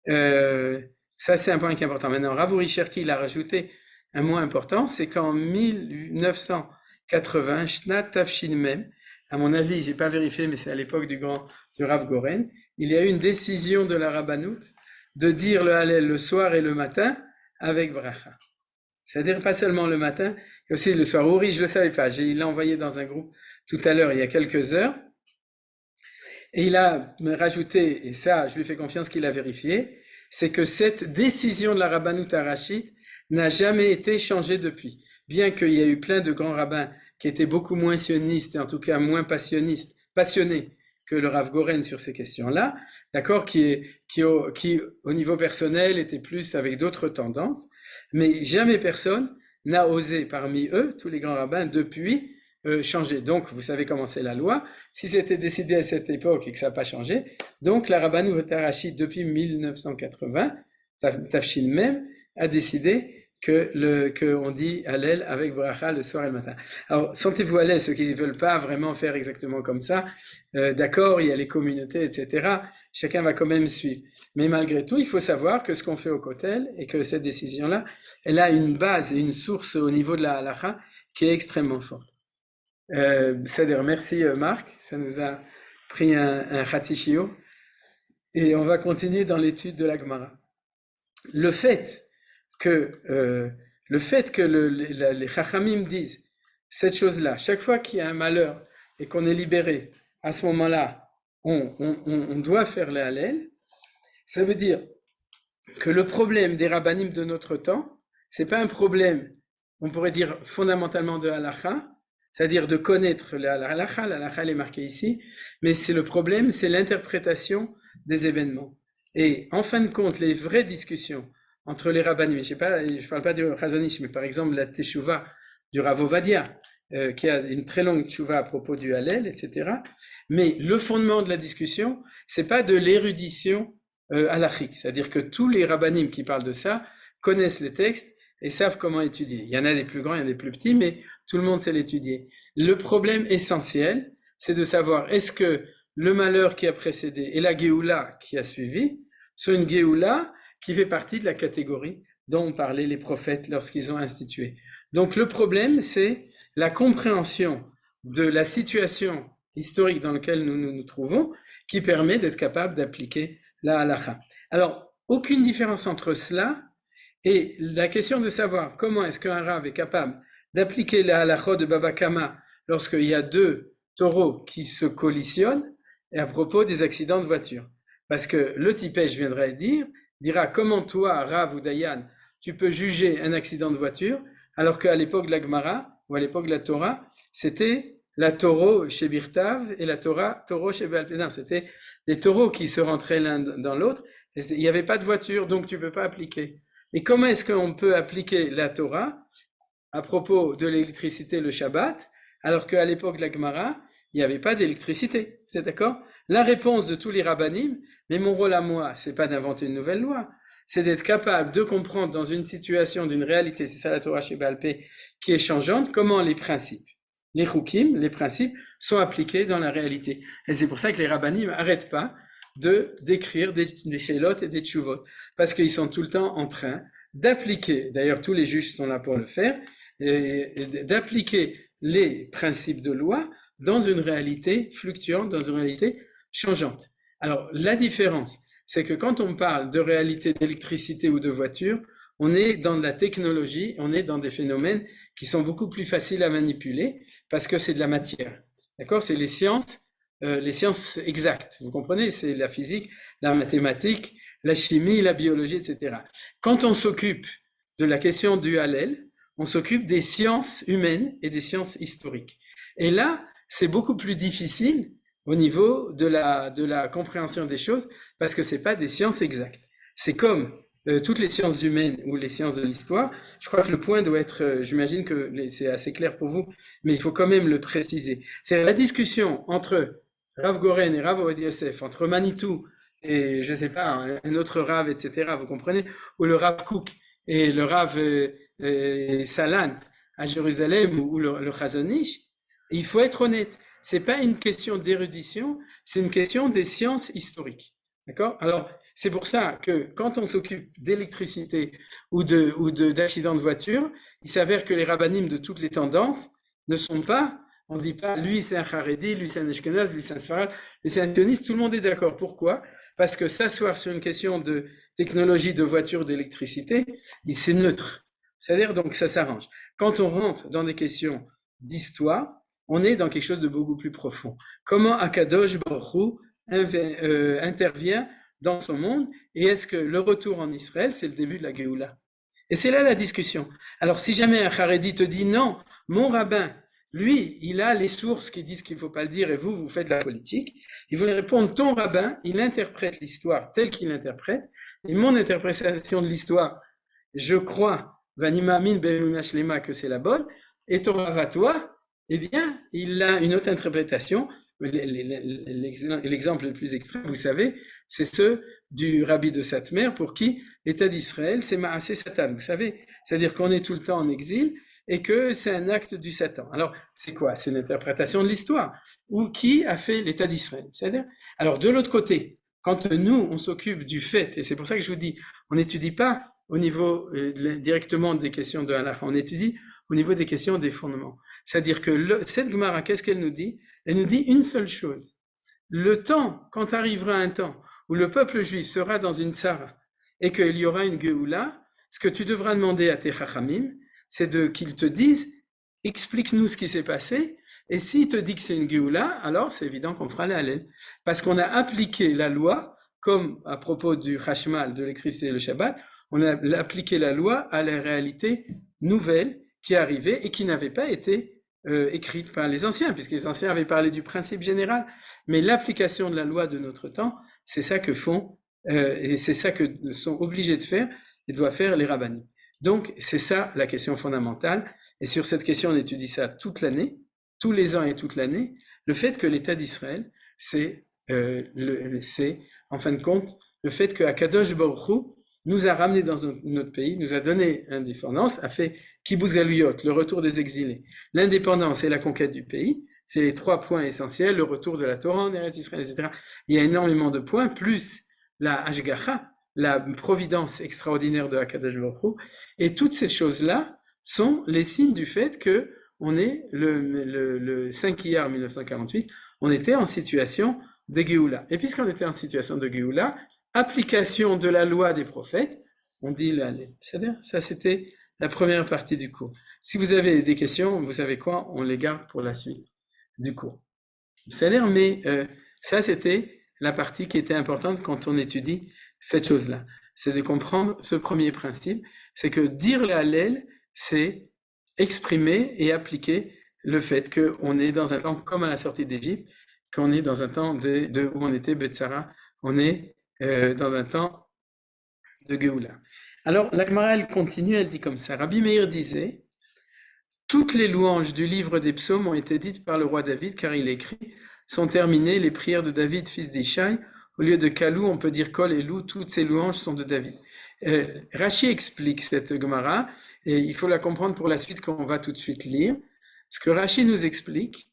Ça, c'est un point qui est important. Maintenant, Rav Uri Cherki, il a rajouté un mot important, c'est qu'en 1980, Shnat Tafshin Mem, à mon avis, j'ai pas vérifié, mais c'est à l'époque du Rav Goren, il y a eu une décision de la Rabbanout de dire le Hallel le soir et le matin avec bracha. C'est-à-dire pas seulement le matin, mais aussi le soir. Uri, je le savais pas, il l'a envoyé dans un groupe tout à l'heure, il y a quelques heures, et il a rajouté, et ça, je lui fais confiance qu'il a vérifié, c'est que cette décision de la Rabbanout Harashit n'a jamais été changée depuis. Bien qu'il y ait eu plein de grands rabbins qui étaient beaucoup moins sionistes, et en tout cas moins passionnés que le Rav Goren sur ces questions-là, d'accord, qui au niveau personnel était plus avec d'autres tendances, mais jamais personne n'a osé parmi eux, tous les grands rabbins, depuis changer. Donc, vous savez comment c'est la loi. Si c'était décidé à cette époque et que ça n'a pas changé, donc la Rabbanout Harashit depuis 1980, Tafshin même, a décidé qu'on dit Hallel avec bracha le soir et le matin. Alors, sentez-vous à l'aise, ceux qui ne veulent pas vraiment faire exactement comme ça, d'accord, il y a les communautés, etc., chacun va quand même suivre. Mais malgré tout, il faut savoir que ce qu'on fait au Kotel, et que cette décision-là, elle a une base et une source au niveau de la halacha qui est extrêmement forte. C'est-à-dire, merci Marc, ça nous a pris un Khatishio, et on va continuer dans l'étude de la Gemara. Le fait que les Chachamim disent cette chose-là, chaque fois qu'il y a un malheur et qu'on est libéré, à ce moment-là, on doit faire le Hallel, ça veut dire que le problème des rabbanim de notre temps, c'est pas un problème, on pourrait dire fondamentalement de halakha, c'est-à-dire de connaître la halakha, la halakha elle est marquée ici, mais c'est le problème, c'est l'interprétation des événements. Et en fin de compte, les vraies discussions entre les rabbanim, je parle pas du Chazon Ish, mais par exemple la teshuva du Rav Ovadia, qui a une très longue teshuva à propos du Hallel, etc. Mais le fondement de la discussion, c'est pas de l'érudition halachique. C'est-à-dire que tous les rabbanim qui parlent de ça connaissent les textes et savent comment étudier. Il y en a des plus grands, il y en a des plus petits, mais tout le monde sait l'étudier. Le problème essentiel, c'est de savoir est-ce que le malheur qui a précédé et la Géoula qui a suivi sont une Géoula qui fait partie de la catégorie dont ont parlé les prophètes lorsqu'ils ont institué. Donc le problème, c'est la compréhension de la situation historique dans laquelle nous nous trouvons qui permet d'être capable d'appliquer la halakha. Alors, aucune différence entre cela et la question de savoir comment est-ce qu'un Rav est capable d'appliquer la halakha de Baba Kama lorsqu'il y a deux taureaux qui se collisionnent et à propos des accidents de voiture. Parce que le Tipesh dira comment toi, Rav ou Dayan, tu peux juger un accident de voiture alors qu'à l'époque de la Gemara ou à l'époque de la Torah, c'était la taureau chez Birtav et la taureau chez Balpédin. C'était des taureaux qui se rentraient l'un dans l'autre. Il n'y avait pas de voiture, donc tu ne peux pas appliquer. Et comment est-ce qu'on peut appliquer la Torah à propos de l'électricité le Shabbat, alors qu'à l'époque de la Gemara, il n'y avait pas d'électricité? Vous êtes d'accord? La réponse de tous les rabbanim, mais mon rôle à moi, c'est pas d'inventer une nouvelle loi, c'est d'être capable de comprendre dans une situation d'une réalité, c'est ça la Torah chez Baal Pé, qui est changeante, comment les principes, les chukim, les principes, sont appliqués dans la réalité. Et c'est pour ça que les rabbanim n'arrêtent pas d'écrire des shelot et des tshuvot, parce qu'ils sont tout le temps en train d'appliquer, d'ailleurs tous les juges sont là pour le faire, et d'appliquer les principes de loi dans une réalité fluctuante, dans une réalité changeante. Alors la différence, c'est que quand on parle de réalité d'électricité ou de voiture, on est dans de la technologie, on est dans des phénomènes qui sont beaucoup plus faciles à manipuler parce que c'est de la matière. D'accord? C'est les sciences exactes. Vous comprenez? C'est la physique, la mathématique, la chimie, la biologie, etc. Quand on s'occupe de la question du Hallel, on s'occupe des sciences humaines et des sciences historiques. Et là, c'est beaucoup plus difficile au niveau de la compréhension des choses parce que c'est pas des sciences exactes. C'est comme toutes les sciences humaines ou les sciences de l'histoire. Je crois que le point doit être, j'imagine que c'est assez clair pour vous, mais il faut quand même le préciser. C'est la discussion entre Rav Goren et Rav Ovadia Yosef, entre Manitou et je sais pas un autre Rav, etc. Vous comprenez? Ou le Rav Kook et le Rav Salant à Jérusalem ou le Chazon Ish. Il faut être honnête. C'est pas une question d'érudition, c'est une question des sciences historiques. D'accord? Alors, c'est pour ça que quand on s'occupe d'électricité ou d'accidents de voiture, il s'avère que les rabbanim de toutes les tendances ne sont pas, on dit pas, lui c'est un Haredi, lui c'est un Ashkenaz, lui c'est un Sfarad, lui c'est un sioniste, tout le monde est d'accord. Pourquoi? Parce que s'asseoir sur une question de technologie de voiture, d'électricité, c'est neutre. C'est-à-dire donc ça s'arrange. Quand on rentre dans des questions d'histoire, on est dans quelque chose de beaucoup plus profond. Comment Akadosh Baruch Hu intervient dans son monde et est-ce que le retour en Israël, c'est le début de la Géoula? Et c'est là la discussion. Alors si jamais un Haredi te dit non, mon rabbin, lui, il a les sources qui disent qu'il ne faut pas le dire et vous faites de la politique, il voulait répondre, ton rabbin, il interprète l'histoire telle qu'il l'interprète et mon interprétation de l'histoire, je crois, Vanima Min Be'emuna Shlema, que c'est la bonne, et ton rabbin à toi, eh bien, il a une autre interprétation. L'exemple le plus extrême, vous savez, c'est ce du rabbi de Satmer pour qui l'État d'Israël, c'est Maasé Satan, vous savez. C'est-à-dire qu'on est tout le temps en exil et que c'est un acte du Satan. Alors, c'est quoi? C'est une interprétation de l'histoire. Ou qui a fait l'État d'Israël? C'est-à-dire, alors, de l'autre côté, quand nous, on s'occupe du fait, et c'est pour ça que je vous dis, on n'étudie pas au niveau directement des questions de halakha, on étudie au niveau des questions des fondements. C'est-à-dire que cette Gemara, qu'est-ce qu'elle nous dit? Elle nous dit une seule chose. Le temps, quand arrivera un temps où le peuple juif sera dans une tsara et qu'il y aura une Géoula, ce que tu devras demander à tes chachamim, c'est qu'ils te disent, explique-nous ce qui s'est passé, et s'il te dit que c'est une Géoula, alors c'est évident qu'on fera la Hallel. Parce qu'on a appliqué la loi, comme à propos du Hashmal, de l'électricité et le Shabbat, on a appliqué la loi à la réalité nouvelle qui arrivait et qui n'avait pas été écrite par les anciens, puisque les anciens avaient parlé du principe général, mais l'application de la loi de notre temps, c'est ça que font, et c'est ça que sont obligés de faire, et doivent faire les rabbanim. Donc, c'est ça la question fondamentale, et sur cette question, on étudie ça toute l'année, tous les ans et toute l'année, le fait que l'État d'Israël, c'est en fin de compte, le fait que Akadosh Baruch Hu nous a ramenés dans notre pays, nous a donné l'indépendance, a fait Kibbutz Galuyot, le retour des exilés. L'indépendance et la conquête du pays, c'est les 3 points essentiels, le retour de la Torah en Eretz Israël, etc. Il y a énormément de points, plus la Hashgacha, la providence extraordinaire de Akadosh Baruch Hu. Et toutes ces choses-là sont les signes du fait que on est le 5 Iyar 1948, on était en situation de Géoula. Et puisqu'on était en situation de Géoula, application de la loi des prophètes, on dit le Hallel. C'est-à-dire, ça c'était la première partie du cours. Si vous avez des questions, vous savez quoi, on les garde pour la suite du cours. C'est-à-dire, mais ça c'était la partie qui était importante quand on étudie cette chose-là. C'est de comprendre ce premier principe, c'est que dire le Hallel, c'est exprimer et appliquer le fait qu'on est dans un temps comme à la sortie d'Égypte, qu'on est dans un temps où on était Betsara, on est dans un temps de Géoula. Alors, la Gemara, elle continue, elle dit comme ça. Rabbi Meir disait, toutes les louanges du livre des psaumes ont été dites par le roi David, car il écrit, sont terminées les prières de David, fils d'Ishaï. Au lieu de Kalou, on peut dire Kol et Lou, toutes ces louanges sont de David. Rashi explique cette Gemara, et il faut la comprendre pour la suite qu'on va tout de suite lire. Ce que Rashi nous explique,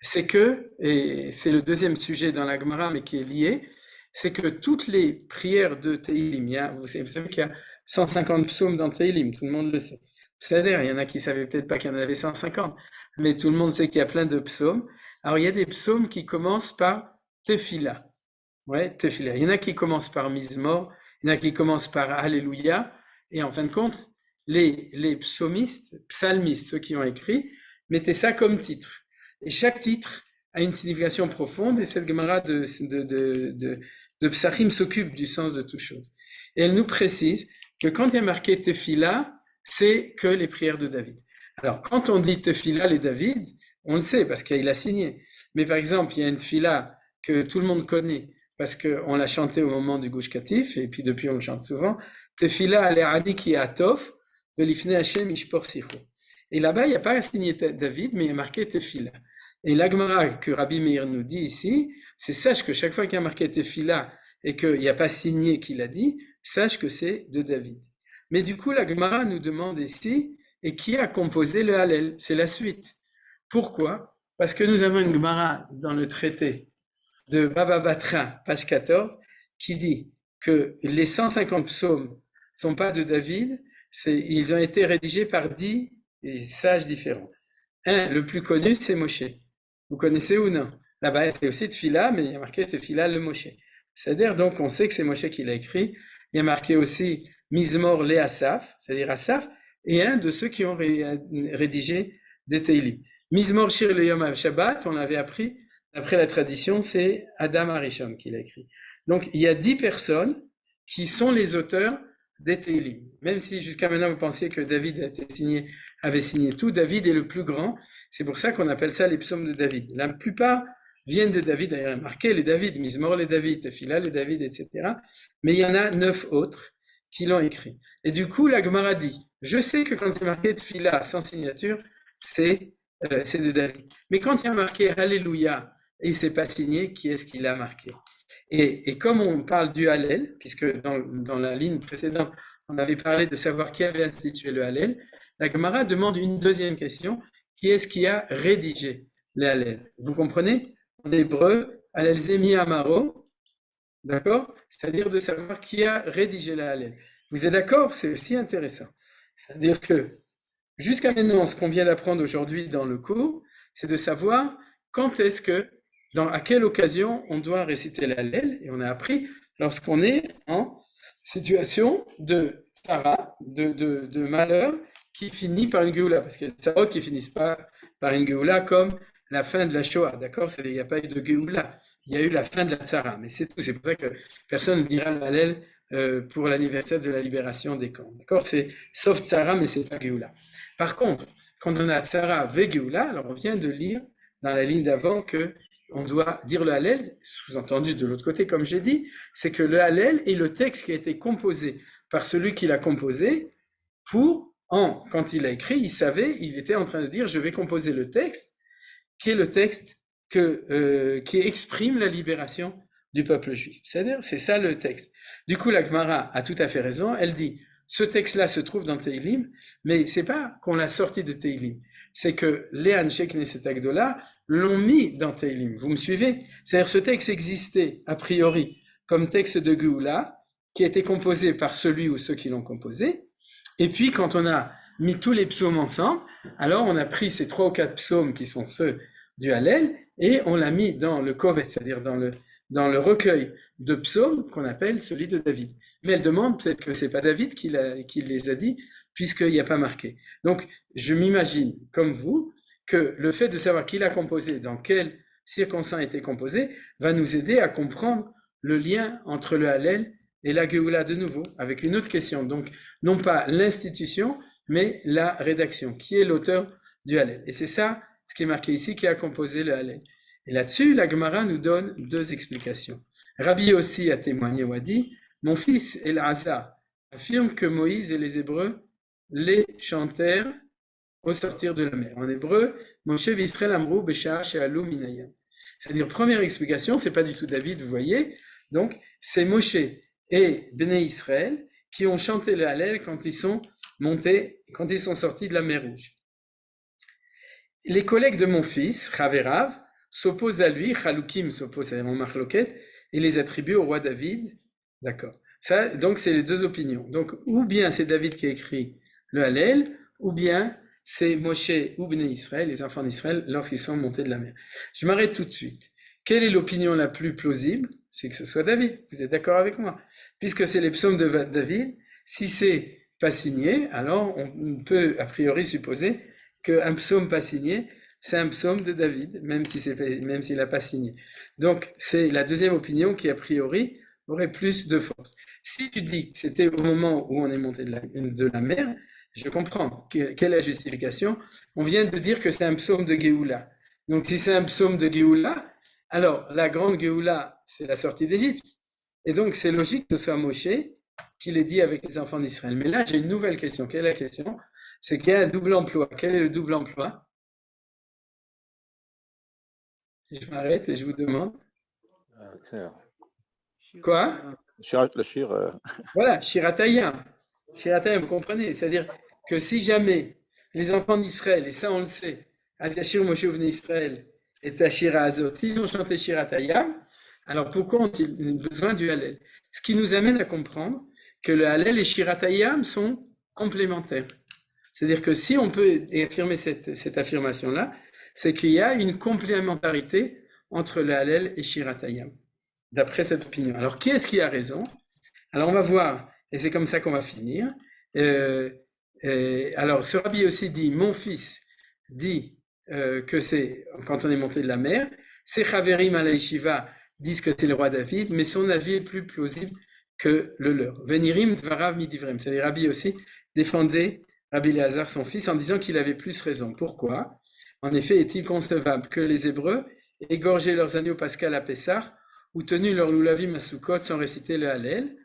c'est que, et c'est le deuxième sujet dans la Gemara, mais qui est lié, c'est que toutes les prières de Tehillim, vous savez qu'il y a 150 psaumes dans Tehillim, tout le monde le sait. C'est-à-dire, il y en a qui ne savaient peut-être pas qu'il y en avait 150, mais tout le monde sait qu'il y a plein de psaumes. Alors, il y a des psaumes qui commencent par Tefila. Ouais, Tefila. Il y en a qui commencent par Mizmor, il y en a qui commencent par Alléluia, et en fin de compte, les psalmistes, ceux qui ont écrit, mettaient ça comme titre. Et chaque titre a une signification profonde, et cette Gemara de Psachim s'occupe du sens de toute chose. Et elle nous précise que quand il y a marqué Tefila, c'est que les prières de David. Alors, quand on dit Tefila les David, on le sait parce qu'il a signé. Mais par exemple, il y a une Tefila que tout le monde connaît parce qu'on l'a chanté au moment du Gush Katif, et puis depuis on le chante souvent. Tefila ale'adi ki atov, velifnei Hashem ishpor sicho. Et là-bas, il n'y a pas signé David, mais il y a marqué Tefila. Et la Gemara que Rabbi Meir nous dit ici, c'est sache que chaque fois qu'il y a marqué Tefila et qu'il n'y a pas signé qu'il a dit, sache que c'est de David. Mais du coup, la Gemara nous demande ici, et qui a composé le Hallel? C'est la suite. Pourquoi? Parce que nous avons une Gemara dans le traité de Baba Batra, page 14, qui dit que les 150 psaumes ne sont pas de David, ils ont été rédigés par 10 sages différents. Le plus connu, c'est Moshe. Vous connaissez ou non? Là-bas, c'est aussi Tefila, mais il y a marqué Tefila le Moshe. C'est-à-dire, donc, on sait que c'est Moshe qui l'a écrit. Il y a marqué aussi Mizmor le Asaf, c'est-à-dire Asaf, et un de ceux qui ont rédigé des Tehillim. Mizmor Shir le Yom Shabbat, on l'avait appris, après la tradition, c'est Adam Harishon qui l'a écrit. Donc, il y a 10 personnes qui sont les auteurs des Tehillim. Même si jusqu'à maintenant vous pensiez que David avait signé tout, David est le plus grand. C'est pour ça qu'on appelle ça les psaumes de David. La plupart viennent de David, d'ailleurs marqué les David, Mizmor les David, Tefila les David, etc. Mais il y en a 9 autres qui l'ont écrit. Et du coup, la Gemara dit, je sais que quand c'est marqué Tefila sans signature, c'est de David. Mais quand il y a marqué Alléluia et c'est pas signé, qui est-ce qui l'a marqué? Et comme on parle du Hallel, puisque dans la ligne précédente, on avait parlé de savoir qui avait institué le Hallel, la Gemara demande une deuxième question, qui est-ce qui a rédigé le Hallel? Vous comprenez? En hébreu, Hallel Zemi Amaro, d'accord? C'est-à-dire de savoir qui a rédigé le Hallel. Vous êtes d'accord? C'est aussi intéressant. C'est-à-dire que jusqu'à maintenant, ce qu'on vient d'apprendre aujourd'hui dans le cours, c'est de savoir quand est-ce que à quelle occasion on doit réciter la Hallel, et on a appris lorsqu'on est en situation de Sarah, de malheur, qui finit par une Géoula, parce qu'il y a des Sarot qui finissent pas par une Géoula comme la fin de la Shoah, d'accord? Il n'y a pas eu de Géoula, il y a eu la fin de la Tzara, mais c'est tout, c'est pour ça que personne ne dira le Hallel pour l'anniversaire de la libération des camps, d'accord? C'est sauf Tzara, mais c'est pas Géoula. Par contre, quand on a Tzara ve Géoula, alors on vient de lire dans la ligne d'avant que on doit dire le Hallel, sous-entendu de l'autre côté, comme j'ai dit, c'est que le Hallel est le texte qui a été composé par celui qui l'a composé quand il a écrit, il savait, il était en train de dire, je vais composer le texte, qui est le texte qui exprime la libération du peuple juif. C'est-à-dire, c'est ça le texte. Du coup, la Gemara a tout à fait raison. Elle dit, ce texte-là se trouve dans Teilim, mais c'est pas qu'on l'a sorti de Teilim. C'est que les Anshe Knesset Agdola l'ont mis dans Teilim. Vous me suivez? C'est-à-dire, ce texte existait, a priori, comme texte de Géoula, qui a été composé par celui ou ceux qui l'ont composé. Et puis, quand on a mis tous les psaumes ensemble, alors on a pris ces 3 ou 4 psaumes qui sont ceux du Hallel, et on l'a mis dans le Kovet, c'est-à-dire dans le recueil de psaumes qu'on appelle celui de David. Mais elle demande peut-être que c'est pas David qui les a dit, puisqu'il n'y a pas marqué. Donc, je m'imagine, comme vous, que le fait de savoir qui l'a composé, dans quelles circonstances a été composé, va nous aider à comprendre le lien entre le Hallel et la Géoula de nouveau, avec une autre question. Donc, non pas l'institution, mais la rédaction. Qui est l'auteur du Hallel? Et c'est ça, ce qui est marqué ici, qui a composé le Hallel. Et là-dessus, la Gemara nous donne 2 explications. Rabbi aussi a témoigné ou a dit, mon fils Elazar affirme que Moïse et les Hébreux les chantèrent au sortir de la mer. En hébreu, Moshe v'Israël amrou b'sha'ah she'alu minayam. C'est-à-dire, première explication, c'est pas du tout David, vous voyez. Donc, c'est Moshe et Béné Israël qui ont chanté le Hallel quand ils sont sortis de la mer Rouge. Les collègues de mon fils, Rav et Rav, s'opposent à lui, Chaloukim s'oppose à Marloquet, et les attribue au roi David. D'accord. Ça, donc, c'est les 2 opinions. Donc, ou bien c'est David qui a écrit le Hallel, ou bien c'est Moshe ou Béné Israël, les enfants d'Israël, lorsqu'ils sont montés de la mer. Je m'arrête tout de suite. Quelle est l'opinion la plus plausible? C'est que ce soit David. Vous êtes d'accord avec moi? Puisque c'est les psaumes de David, si c'est pas signé, alors on peut a priori supposer qu'un psaume pas signé, c'est un psaume de David, même s'il n'a pas signé. Donc, c'est la deuxième opinion qui, a priori, aurait plus de force. Si tu dis que c'était au moment où on est monté de la mer, je comprends. Quelle est la justification? On vient de dire que c'est un psaume de Géoula. Donc, si c'est un psaume de Géoula, alors la grande Géoula, c'est la sortie d'Égypte. Et donc, c'est logique que ce soit Moshe qui l'ait dit avec les enfants d'Israël. Mais là, j'ai une nouvelle question. Quelle est la question? C'est qu'il y a un double emploi. Quel est le double emploi? Je m'arrête et je vous demande. Quoi? Le shir. Voilà, Shiratayam. Shiratayam, vous comprenez? C'est-à-dire que si jamais les enfants d'Israël, et ça on le sait, Azashir Moshe Uvnei Israël et Tashira Azot, s'ils ont chanté Shiratayam, alors pourquoi ont-ils besoin du Hallel? Ce qui nous amène à comprendre que le Hallel et Shiratayam sont complémentaires. C'est-à-dire que si on peut affirmer cette affirmation-là, c'est qu'il y a une complémentarité entre le Hallel et Shiratayam, d'après cette opinion. Alors, qui est-ce qui a raison? Alors, on va voir, et c'est comme ça qu'on va finir. Alors, ce rabbi aussi dit, mon fils dit que c'est, quand on est monté de la mer, ces Chaverim à la Yeshiva disent que c'est le roi David, mais son avis est plus plausible que le leur. Venirim dvarav midivrem, c'est-à-dire Rabbi aussi défendait Rabbi Elazar, son fils, en disant qu'il avait plus raison. Pourquoi? En effet, est-il concevable que les Hébreux aient égorgé leurs agneaux pascal à Pessah ou tenu leur loulavim à Sukkot sans réciter le Hallel?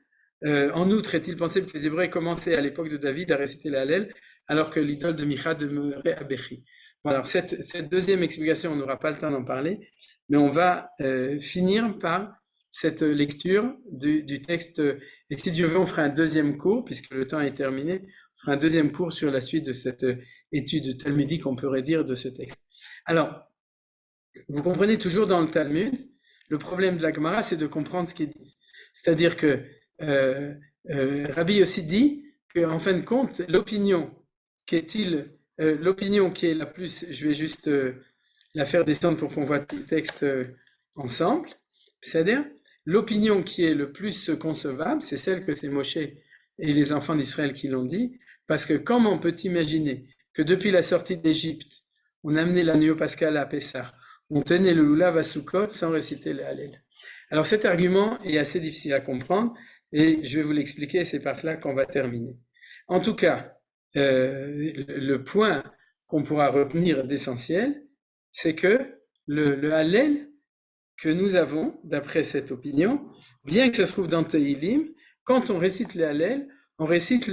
En outre, est-il pensé que les Hébreux aient commencé à l'époque de David à réciter le Hallel alors que l'idole de Micha demeurait à Béchi? Bon, alors, cette deuxième explication, on n'aura pas le temps d'en parler, mais on va finir par cette lecture du texte. Et si Dieu veut, on fera un deuxième cours, puisque le temps est terminé, on fera un deuxième cours sur la suite de cette étude talmudique, on pourrait dire, de ce texte. Alors, vous comprenez toujours dans le Talmud, le problème de la Gemara, c'est de comprendre ce qu'ils disent. C'est-à-dire que Rabbi aussi dit qu'en fin de compte, l'opinion qui est la plus, je vais juste la faire descendre pour qu'on voit tout le texte ensemble, c'est-à-dire l'opinion qui est le plus concevable, c'est celle que c'est Moshe et les enfants d'Israël qui l'ont dit, parce que comment on peut imaginer que depuis la sortie d'Égypte, on amenait l'agneau pascal à Pessah, on tenait le lulav à Sukkot sans réciter le Hallel. Alors cet argument est assez difficile à comprendre et je vais vous l'expliquer, c'est par là qu'on va terminer. En tout cas, le point qu'on pourra retenir d'essentiel, c'est que le Hallel que nous avons, d'après cette opinion, bien que ça se trouve dans Tehillim, quand on récite le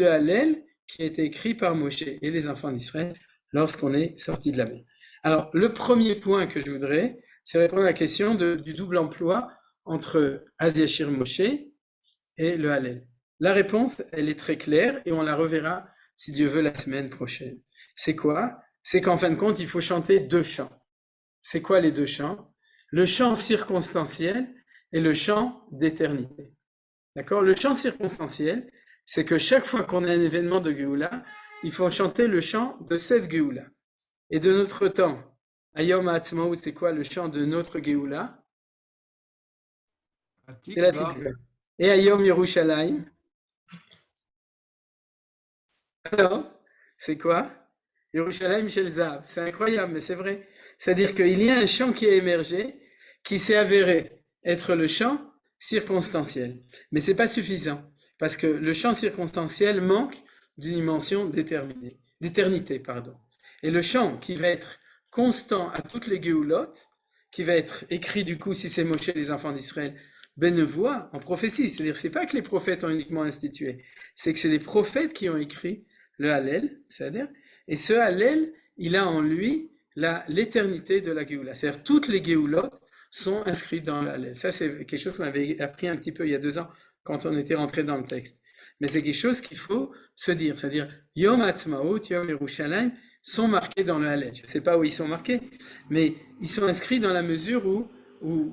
Hallel qui a été écrit par Moshe et les enfants d'Israël lorsqu'on est sorti de la mer. Alors, le premier point que je voudrais, c'est répondre à la question du double emploi entre Az Yashir Moshe et le Hallel? La réponse, elle est très claire et on la reverra, si Dieu veut, la semaine prochaine. C'est quoi? C'est qu'en fin de compte, il faut chanter 2 chants. C'est quoi les 2 chants? Le chant circonstanciel et le chant d'éternité. D'accord? Le chant circonstanciel, c'est que chaque fois qu'on a un événement de Géoula, il faut chanter le chant de cette Géoula. Et de notre temps, Ayom Ha'atzmaut, c'est quoi le chant de notre Géoula? C'est la Tikva. Et Ayom Yerushalayim? Alors, c'est quoi? Yerushalayim Shel Zahav. C'est incroyable, mais c'est vrai. C'est-à-dire qu'il y a un chant qui a émergé, qui s'est avéré être le chant circonstanciel. Mais c'est pas suffisant, parce que le chant circonstanciel manque d'une dimension d'éternité, pardon. Et le chant qui va être constant à toutes les Géoulot, qui va être écrit du coup, si c'est Moshe, les enfants d'Israël, Benevoie, en prophétie. C'est-à-dire, c'est pas que les prophètes ont uniquement institué, c'est que c'est les prophètes qui ont écrit le Hallel, c'est-à-dire, et ce Hallel, il a en lui l'éternité de la Géoula. C'est-à-dire, toutes les Géoulotes sont inscrites dans le Hallel. Ça, c'est quelque chose qu'on avait appris un petit peu il y a 2 ans, quand on était rentré dans le texte. Mais c'est quelque chose qu'il faut se dire, c'est-à-dire, Yom Ha'atzmaut, Yom Yerushalayim, sont marqués dans le Hallel. Je ne sais pas où ils sont marqués, mais ils sont inscrits dans la mesure où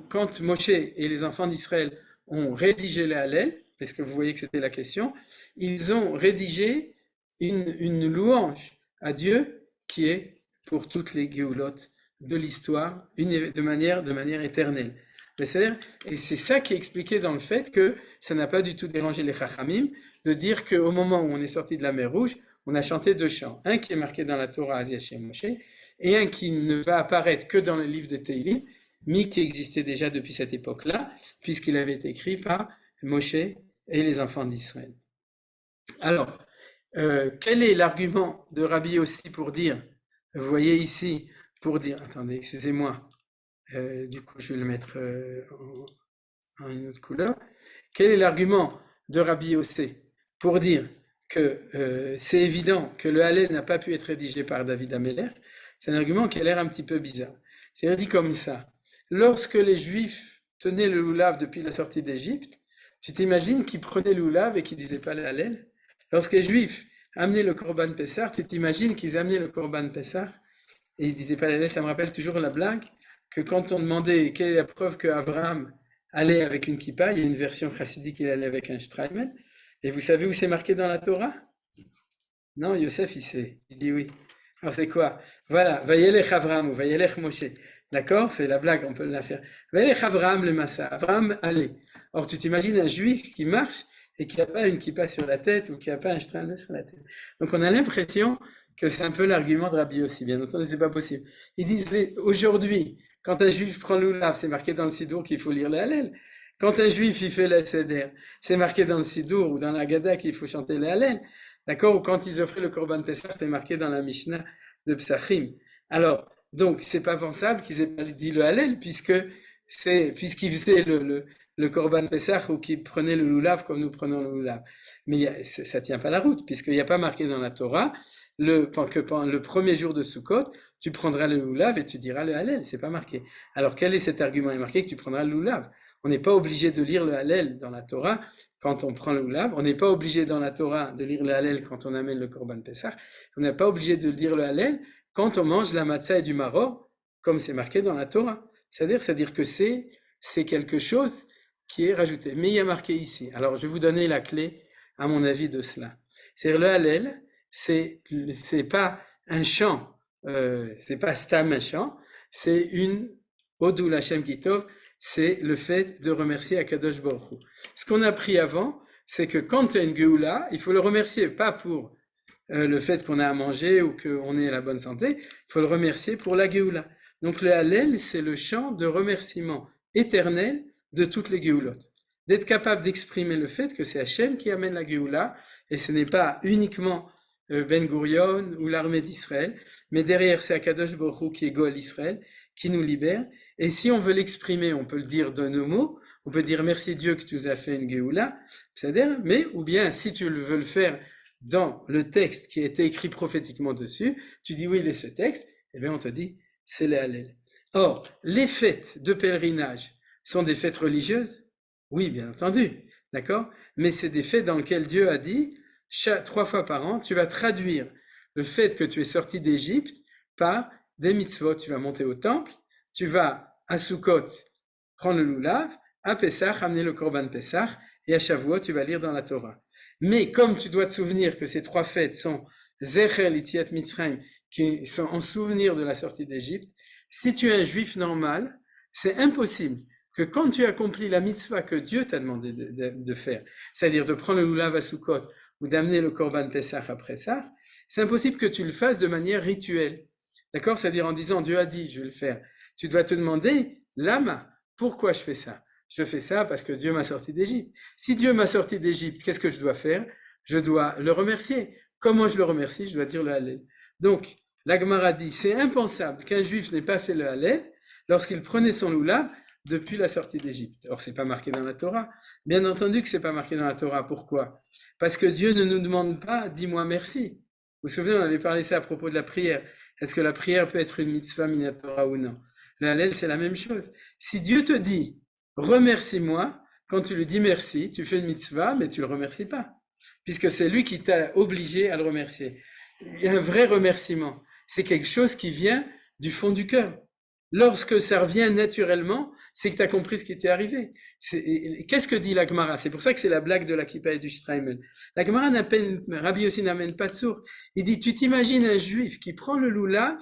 quand Moshe et les enfants d'Israël ont rédigé le Hallel, parce que vous voyez que c'était la question, ils ont rédigé une louange à Dieu qui est pour toutes les Géoulotes de l'histoire, de manière éternelle. Et c'est ça qui est expliqué dans le fait que ça n'a pas du tout dérangé les Chachamim de dire qu'au moment où on est sorti de la mer Rouge, on a chanté 2 chants. Un qui est marqué dans la Torah, Az Yashir Moshe, et un qui ne va apparaître que dans le livre de Teilim, mais qui existait déjà depuis cette époque-là, puisqu'il avait été écrit par Moshe et les enfants d'Israël. Alors, quel est l'argument de Rabbi Yossi pour dire, vous voyez ici, pour dire, attendez, excusez-moi, du coup je vais le mettre en une autre couleur. Quel est l'argument de Rabbi Yossi pour dire que c'est évident que le Hallel n'a pas pu être rédigé par David Améler? C'est un argument qui a l'air un petit peu bizarre. C'est dit comme ça. Lorsque les Juifs tenaient le Lulav depuis la sortie d'Égypte, tu t'imagines qu'ils prenaient le Lulav et qu'ils ne disaient pas le Hallel? Lorsque les Juifs amenaient le Korban Pessah, tu t'imagines qu'ils amenaient le Korban Pessah et ils ne disaient pas le Hallel? Ça me rappelle toujours la blague que quand on demandait quelle est la preuve qu'Abraham allait avec une kippa, il y a une version chassidique qu'il allait avec un shtreimel. Et vous savez où c'est marqué dans la Torah? Non, Yosef, il sait. Il dit oui. Alors c'est quoi? Voilà, Vayelech Avraham ou Vayelech Moshe. D'accord? C'est la blague, on peut la faire. Vayelech Avraham le Massa. Avraham allait. Or, tu t'imagines un juif qui marche et qui n'a pas une kippa sur la tête ou qui n'a pas un shtreimel sur la tête. Donc on a l'impression que c'est un peu l'argument de Rabbi Yossi. Bien entendu, c'est pas possible. Ils disent aujourd'hui, quand un juif prend le lulav, c'est marqué dans le Sidour qu'il faut lire le Hallel. Quand un juif il fait le Seder, c'est marqué dans le Sidour ou dans la Gada qu'il faut chanter le Hallel. D'accord? Ou quand ils offraient le Korban Pessah, c'est marqué dans la Mishnah de Psachim. Alors, donc, c'est pas pensable qu'ils aient pas dit le Hallel, puisqu'ils faisaient le Korban Pessah ou qu'ils prenaient le lulav comme nous prenons le lulav. Mais ça tient pas la route, puisqu'il n'y a pas marqué dans la Torah que le premier jour de Sukkot, tu prendras le lulav et tu diras le Hallel. C'est pas marqué. Alors, quel est cet argument? Il est marqué que tu prendras le lulav. On n'est pas obligé de lire le Hallel dans la Torah quand on prend le lulav. On n'est pas obligé dans la Torah de lire le Hallel quand on amène le Korban Pessah. On n'est pas obligé de lire le Hallel quand on mange la matzah et du maror, comme c'est marqué dans la Torah. C'est-à-dire que c'est quelque chose qui est rajouté. Mais il y a marqué ici. Alors, je vais vous donner la clé, à mon avis, de cela. C'est-à-dire le Hallel, c'est pas un chant, c'est pas stam un chant, c'est une Odou Lachem Kitov, c'est le fait de remercier Akadosh Baruch Hu. Ce qu'on a appris avant, c'est que quand tu as une Géoula, il faut le remercier, pas pour le fait qu'on a à manger ou qu'on est à la bonne santé, il faut le remercier pour la Géoula. Donc le Hallel, c'est le chant de remerciement éternel de toutes les Géoulotes. D'être capable d'exprimer le fait que c'est Hachem qui amène la Géoula, et ce n'est pas uniquement Ben Gurion ou l'armée d'Israël, mais derrière c'est Akadosh Baruch Hu qui est Goal Israël, qui nous libère. Et si on veut l'exprimer, on peut le dire de nos mots, on peut dire merci Dieu que tu nous as fait une Géoula, c'est-à-dire, mais ou bien si tu veux le faire dans le texte qui a été écrit prophétiquement dessus, tu dis oui, il est ce texte, et bien on te dit c'est le Hallel. Or, les fêtes de pèlerinage sont des fêtes religieuses? Oui, bien entendu, d'accord? Mais c'est des fêtes dans lesquelles Dieu a dit, 3 fois par an, tu vas traduire le fait que tu es sorti d'Égypte par des mitzvot. Tu vas monter au temple, tu vas à Sukkot prendre le loulav, à Pessah amener le korban Pessah, et à Shavuot tu vas lire dans la Torah. Mais comme tu dois te souvenir que ces 3 fêtes sont Zecher l'Itziat Mitzrayim, qui sont en souvenir de la sortie d'Égypte, si tu es un juif normal, c'est impossible que quand tu accomplis la mitzvah que Dieu t'a demandé de faire, c'est-à-dire de prendre le loulav à Sukkot ou d'amener le korban Pessah après ça, c'est impossible que tu le fasses de manière rituelle. D'accord? C'est-à-dire en disant Dieu a dit, je vais le faire. Tu dois te demander, lama, pourquoi je fais ça? Je fais ça parce que Dieu m'a sorti d'Égypte. Si Dieu m'a sorti d'Égypte, qu'est-ce que je dois faire? Je dois le remercier. Comment je le remercie? Je dois dire le Hallel. Donc, la Gemara dit, c'est impensable qu'un juif n'ait pas fait le Hallel lorsqu'il prenait son loulav depuis la sortie d'Égypte. Or, c'est pas marqué dans la Torah. Bien entendu que c'est pas marqué dans la Torah. Pourquoi? Parce que Dieu ne nous demande pas, dis-moi merci. Vous vous souvenez, on avait parlé ça à propos de la prière. Est-ce que la prière peut être une mitzvah minatora ou non? Le Hallel, c'est la même chose. Si Dieu te dit, remercie-moi, quand tu lui dis merci, tu fais une mitzvah, mais tu le remercies pas. Puisque c'est lui qui t'a obligé à le remercier. Il y a un vrai remerciement. C'est quelque chose qui vient du fond du cœur. Lorsque ça revient naturellement, c'est que tu as compris ce qui t'est arrivé. Qu'est-ce que dit la Gemara? C'est pour ça que c'est la blague de la Kippa et du Streimel. La Gemara Rabbi aussi n'amène pas de source. Il dit, tu t'imagines un juif qui prend le loulav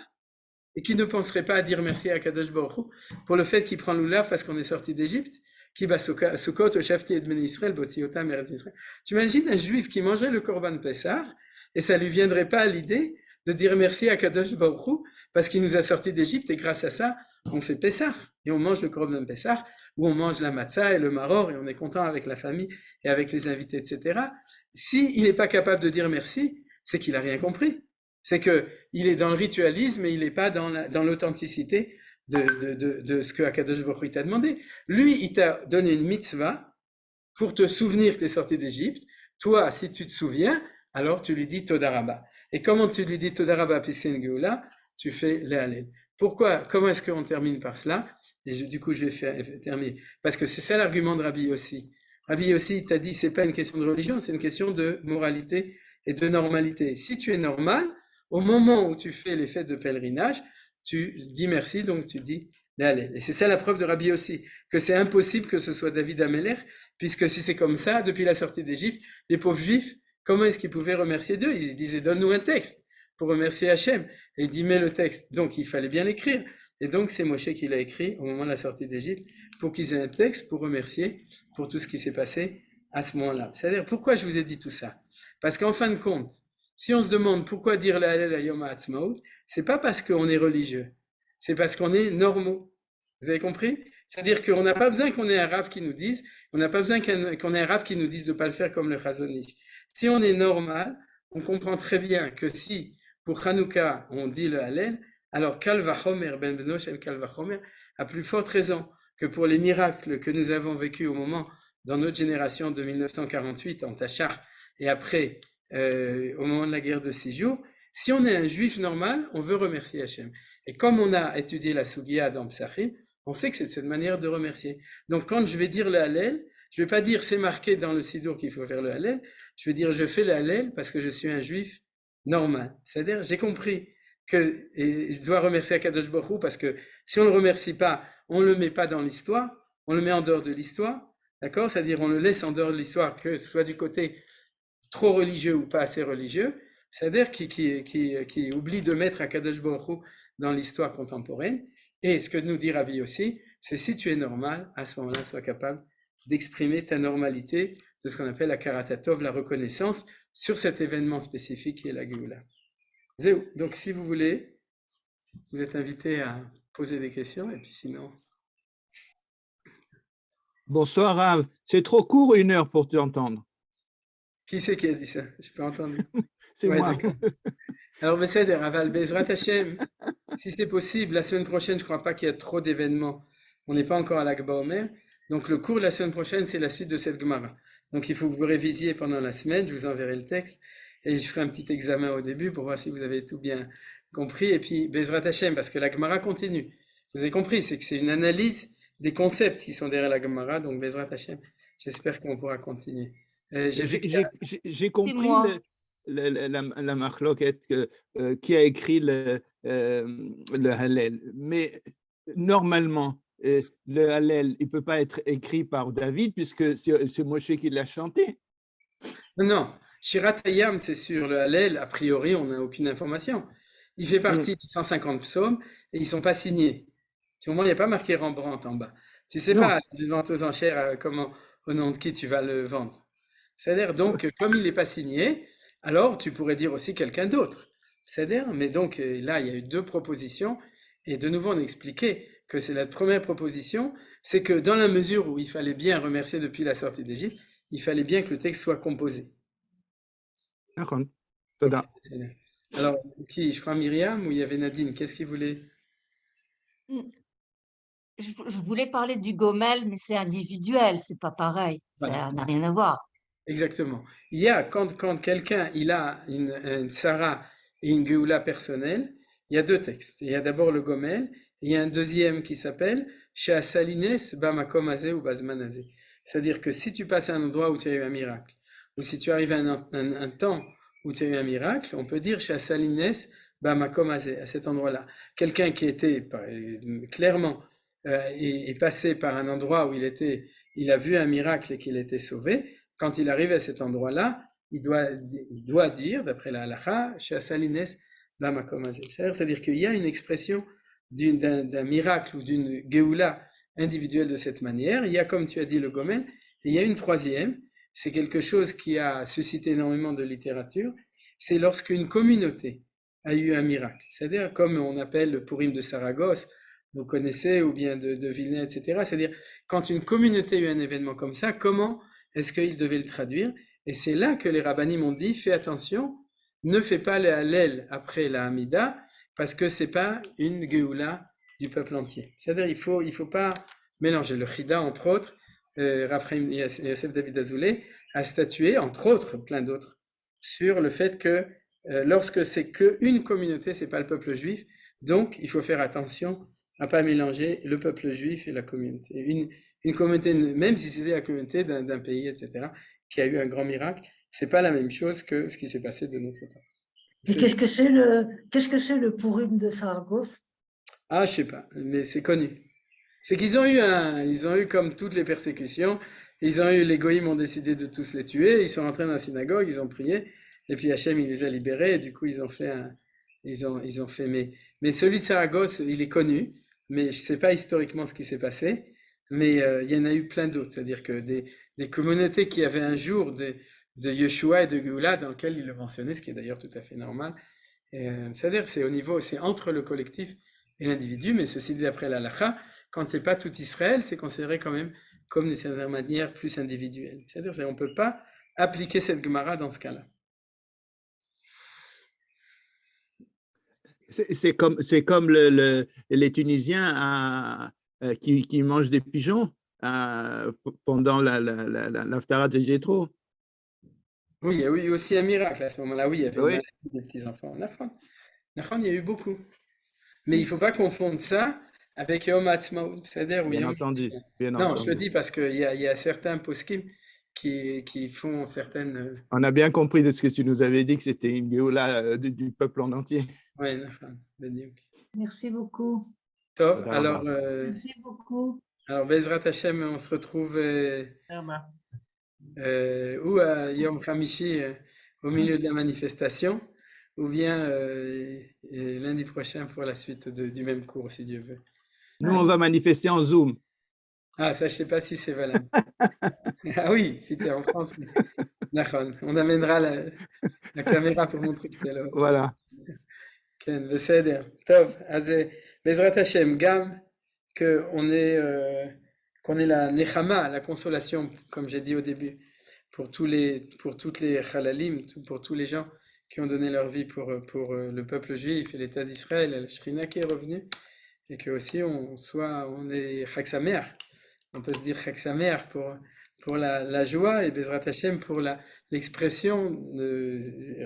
et qui ne penserait pas à dire merci à Kadosh Baruch Hu pour le fait qu'il prend le loulav parce qu'on est sorti d'Égypte, qui va Sukkot, au Shafti et Ben Israël, Botsiotam, Eretz Israël. Tu imagines un juif qui mangerait le Korban Pessah et ça lui viendrait pas à l'idée de dire merci à Kadosh Baruch Hu parce qu'il nous a sortis d'Égypte et grâce à ça, on fait Pessah et on mange le Korban Pessah ou on mange la matzah et le maror et on est content avec la famille et avec les invités, etc. S'il n'est pas capable de dire merci, c'est qu'il a rien compris. C'est qu'il est dans le ritualisme et il n'est pas dans l'authenticité de ce que Akadosh Baruch Hu t'a demandé. Lui, il t'a donné une mitzvah pour te souvenir que tu es sorti d'Égypte. Toi, si tu te souviens, alors tu lui dis Toda Rabba. Et comment tu lui dis Toda Rabba puis c'est une Géoula? Tu fais le Hallel. Pourquoi? Comment est-ce qu'on termine par cela? Et du coup, je vais terminer. Parce que c'est ça l'argument de Rabbi Yossi. Rabbi Yossi t'a dit c'est pas une question de religion, c'est une question de moralité et de normalité. Si tu es normal, au moment où tu fais les fêtes de pèlerinage, tu dis merci, donc tu dis le Hallel. Et c'est ça la preuve de Rabbi Yossi, que c'est impossible que ce soit David Améler, puisque si c'est comme ça, depuis la sortie d'Égypte, les pauvres juifs, comment est-ce qu'ils pouvaient remercier Dieu? Ils disaient donne-nous un texte pour remercier Hachem. Et il dit mets le texte. Donc il fallait bien l'écrire. Et donc c'est Moshe qui l'a écrit au moment de la sortie d'Égypte pour qu'ils aient un texte pour remercier pour tout ce qui s'est passé à ce moment-là. C'est-à-dire, pourquoi je vous ai dit tout ça? Parce qu'en fin de compte, si on se demande pourquoi dire le Hallel à Yom HaAtzmaut, c'est pas parce qu'on est religieux, c'est parce qu'on est normaux. Vous avez compris? C'est-à-dire qu'on n'a pas besoin qu'on ait un rave qui nous dise, on n'a pas besoin qu'on ait un rave qui nous dise de ne pas le faire comme le Chazon Ish. Si on est normal, on comprend très bien que si pour Hanouka on dit le Hallel, alors Kal Vachomer ben Benosh el Kal Vachomer a plus forte raison que pour les miracles que nous avons vécus au moment dans notre génération de 1948 en Tachar et après au moment de la guerre de 6 jours. Si on est un juif normal, on veut remercier Hachem. Et comme on a étudié la Sugia dans Psachim, on sait que c'est cette manière de remercier. Donc quand je vais dire le Hallel, je ne vais pas dire c'est marqué dans le Sidour qu'il faut faire le Hallel, je vais dire je fais le Hallel parce que je suis un juif normal. C'est-à-dire j'ai compris que et je dois remercier Akadosh Baruch Hu parce que si on ne le remercie pas, on ne le met pas dans l'histoire, on le met en dehors de l'histoire, d'accord? C'est-à-dire on le laisse en dehors de l'histoire, que ce soit du côté trop religieux ou pas assez religieux, c'est-à-dire qui oublie de mettre Akadosh Baruch Hu dans l'histoire contemporaine. Et ce que nous dit Rabbi aussi, c'est si tu es normal, à ce moment-là, sois capable d'exprimer ta normalité, de ce qu'on appelle la karatatov, la reconnaissance, sur cet événement spécifique qui est la Géoula. Zéou. Donc si vous voulez, vous êtes invité à poser des questions, et puis sinon... Bonsoir Rav, c'est trop court 1 heure pour t'entendre. Qui c'est qui a dit ça? Je n'ai pas entendu. C'est moi. D'accord. Alors, Besséder, Aval, Bezrat Hashem, si c'est possible, la semaine prochaine, je ne crois pas qu'il y a trop d'événements. On n'est pas encore à l'Akba Omer. Donc, le cours de la semaine prochaine, c'est la suite de cette Gemara. Donc, il faut que vous révisiez pendant la semaine. Je vous enverrai le texte et je ferai un petit examen au début pour voir si vous avez tout bien compris. Et puis, Bezrat Hashem, parce que la Gemara continue. Vous avez compris, c'est que c'est une analyse des concepts qui sont derrière la Gemara. Donc, Bezrat Hashem, j'espère qu'on pourra continuer. J'ai compris moi. la marloquette qui a écrit le Hallel. Mais normalement, le Hallel, il ne peut pas être écrit par David puisque c'est Moshe qui l'a chanté. Non, Shirat Hayam, c'est sûr. Le Hallel, a priori, on n'a aucune information. Il fait partie des 150 psaumes et ils ne sont pas signés. Au moins, il n'y a pas marqué Rembrandt en bas. Tu ne sais pas, tu vends aux enchères, comment, au nom de qui tu vas le vendre. C'est-à-dire, donc, comme il n'est pas signé, alors tu pourrais dire aussi quelqu'un d'autre. C'est-à-dire, mais donc là, il y a eu 2 propositions. Et de nouveau, on a expliqué que c'est la première proposition, c'est que dans la mesure où il fallait bien remercier depuis la sortie d'Égypte, il fallait bien que le texte soit composé. D'accord. Okay. Alors, qui, je crois Myriam ou il y avait Nadine, qu'est-ce qu'il voulait? Je voulais parler du Gomel, mais c'est individuel, c'est pas pareil, ça n'a rien à voir. Exactement. Il y a, quand quelqu'un il a une Sarah et une Géoula personnelle, il y a 2 textes. Il y a d'abord le Gomel, et il y a un deuxième qui s'appelle Sheasalines Bamakom Azeh ou Bazman Azeh. C'est-à-dire que si tu passes à un endroit où tu as eu un miracle, ou si tu arrives à un temps où tu as eu un miracle, on peut dire Sheasalines Bamakom Azeh, à cet endroit-là. Quelqu'un qui était clairement est passé par un endroit où il a vu un miracle et qu'il était sauvé. Quand il arrive à cet endroit-là, il doit dire, d'après la halacha, Sheasalines Bamakom Azeh. C'est-à-dire qu'il y a une expression d'un miracle ou d'une Géoula individuelle de cette manière. Il y a, comme tu as dit, le Gomel, et il y a une troisième, c'est quelque chose qui a suscité énormément de littérature, c'est lorsqu'une communauté a eu un miracle. C'est-à-dire, comme on appelle le Purim de Saragosse, vous connaissez, ou bien de Vilna, etc. C'est-à-dire, quand une communauté a eu un événement comme ça, comment est-ce qu'ils devaient le traduire? Et c'est là que les rabbinim m'ont dit, fais attention, ne fais pas le Hallel après la Hamida, parce que c'est pas une Géoula du peuple entier. C'est-à-dire, il faut pas mélanger. Le Chida, entre autres, Raphaël Yosef David Azoulay a statué, entre autres, plein d'autres, sur le fait que lorsque c'est qu'une communauté, c'est pas le peuple juif, donc il faut faire attention à pas mélanger le peuple juif et la communauté. Une communauté, même si c'était la communauté d'un pays, etc., qui a eu un grand miracle, c'est pas la même chose que ce qui s'est passé de notre temps. Et qu'est-ce que c'est le Purim de Saragosse? Ah, je sais pas, mais c'est connu. C'est qu'ils ont eu comme toutes les persécutions, les goïms ont décidé de tous les tuer, ils sont rentrés dans la synagogue, ils ont prié, et puis Hachem il les a libérés, et du coup ils ont fait mais celui de Saragosse, il est connu, mais je sais pas historiquement ce qui s'est passé, mais il y en a eu plein d'autres, c'est-à-dire que des communautés qui avaient un jour de Yeshua et de Géoula dans lequel il le mentionnait, ce qui est d'ailleurs tout à fait normal. C'est-à-dire c'est entre le collectif et l'individu, mais ceci dit d'après la halakha, quand c'est pas tout Israël, c'est considéré quand même comme d'une certaine manière plus individuelle. C'est-à-dire qu'on ne peut pas appliquer cette Gemara dans ce cas-là. C'est comme les Tunisiens qui mangent des pigeons pendant l'Haftara de Jétro. Oui, il y a eu aussi un miracle à ce moment-là. Oui, il y avait des petits-enfants. Il y a eu beaucoup. Mais il ne faut pas confondre ça avec Yom Ha'atzmaut. C'est-à-dire, bien entendu. Non, je le dis parce qu'il y a certains poskim qui font certaines. On a bien compris de ce que tu nous avais dit, que c'était une Géoula du peuple en entier. Oui, Merci beaucoup. Tov, alors. Merci beaucoup. Alors, Bezrat Hashem, on se retrouve ou à Yom Hamishi, au milieu de la manifestation, ou bien lundi prochain pour la suite du même cours, si Dieu veut. Nous, on va manifester en Zoom. Ah, ça, je ne sais pas si c'est valable. Ah oui, si tu es en France. On amènera la caméra pour montrer que tu es là. Voilà. Ken, בסדר. טוב, אז בעזרת השם, גם qu'on ait la nechama, la consolation, comme j'ai dit au début, pour toutes les halalim, pour tous les gens qui ont donné leur vie pour le peuple juif et l'État d'Israël, la Shrina qui est revenue, et que aussi on est Chag Sameach, on peut se dire Chag Sameach pour la joie, et Bezrat Hashem pour l'expression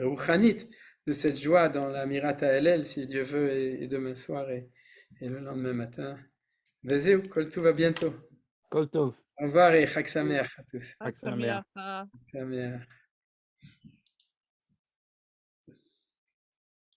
rouchanite de cette joie dans la Mirat Hallel, si Dieu veut, et demain soir et le lendemain matin. Vezeu, kol tov, à bientôt. Kol tov. Au revoir et Chag Sameach à tous. Chag Sameach. Sameach. Sameach.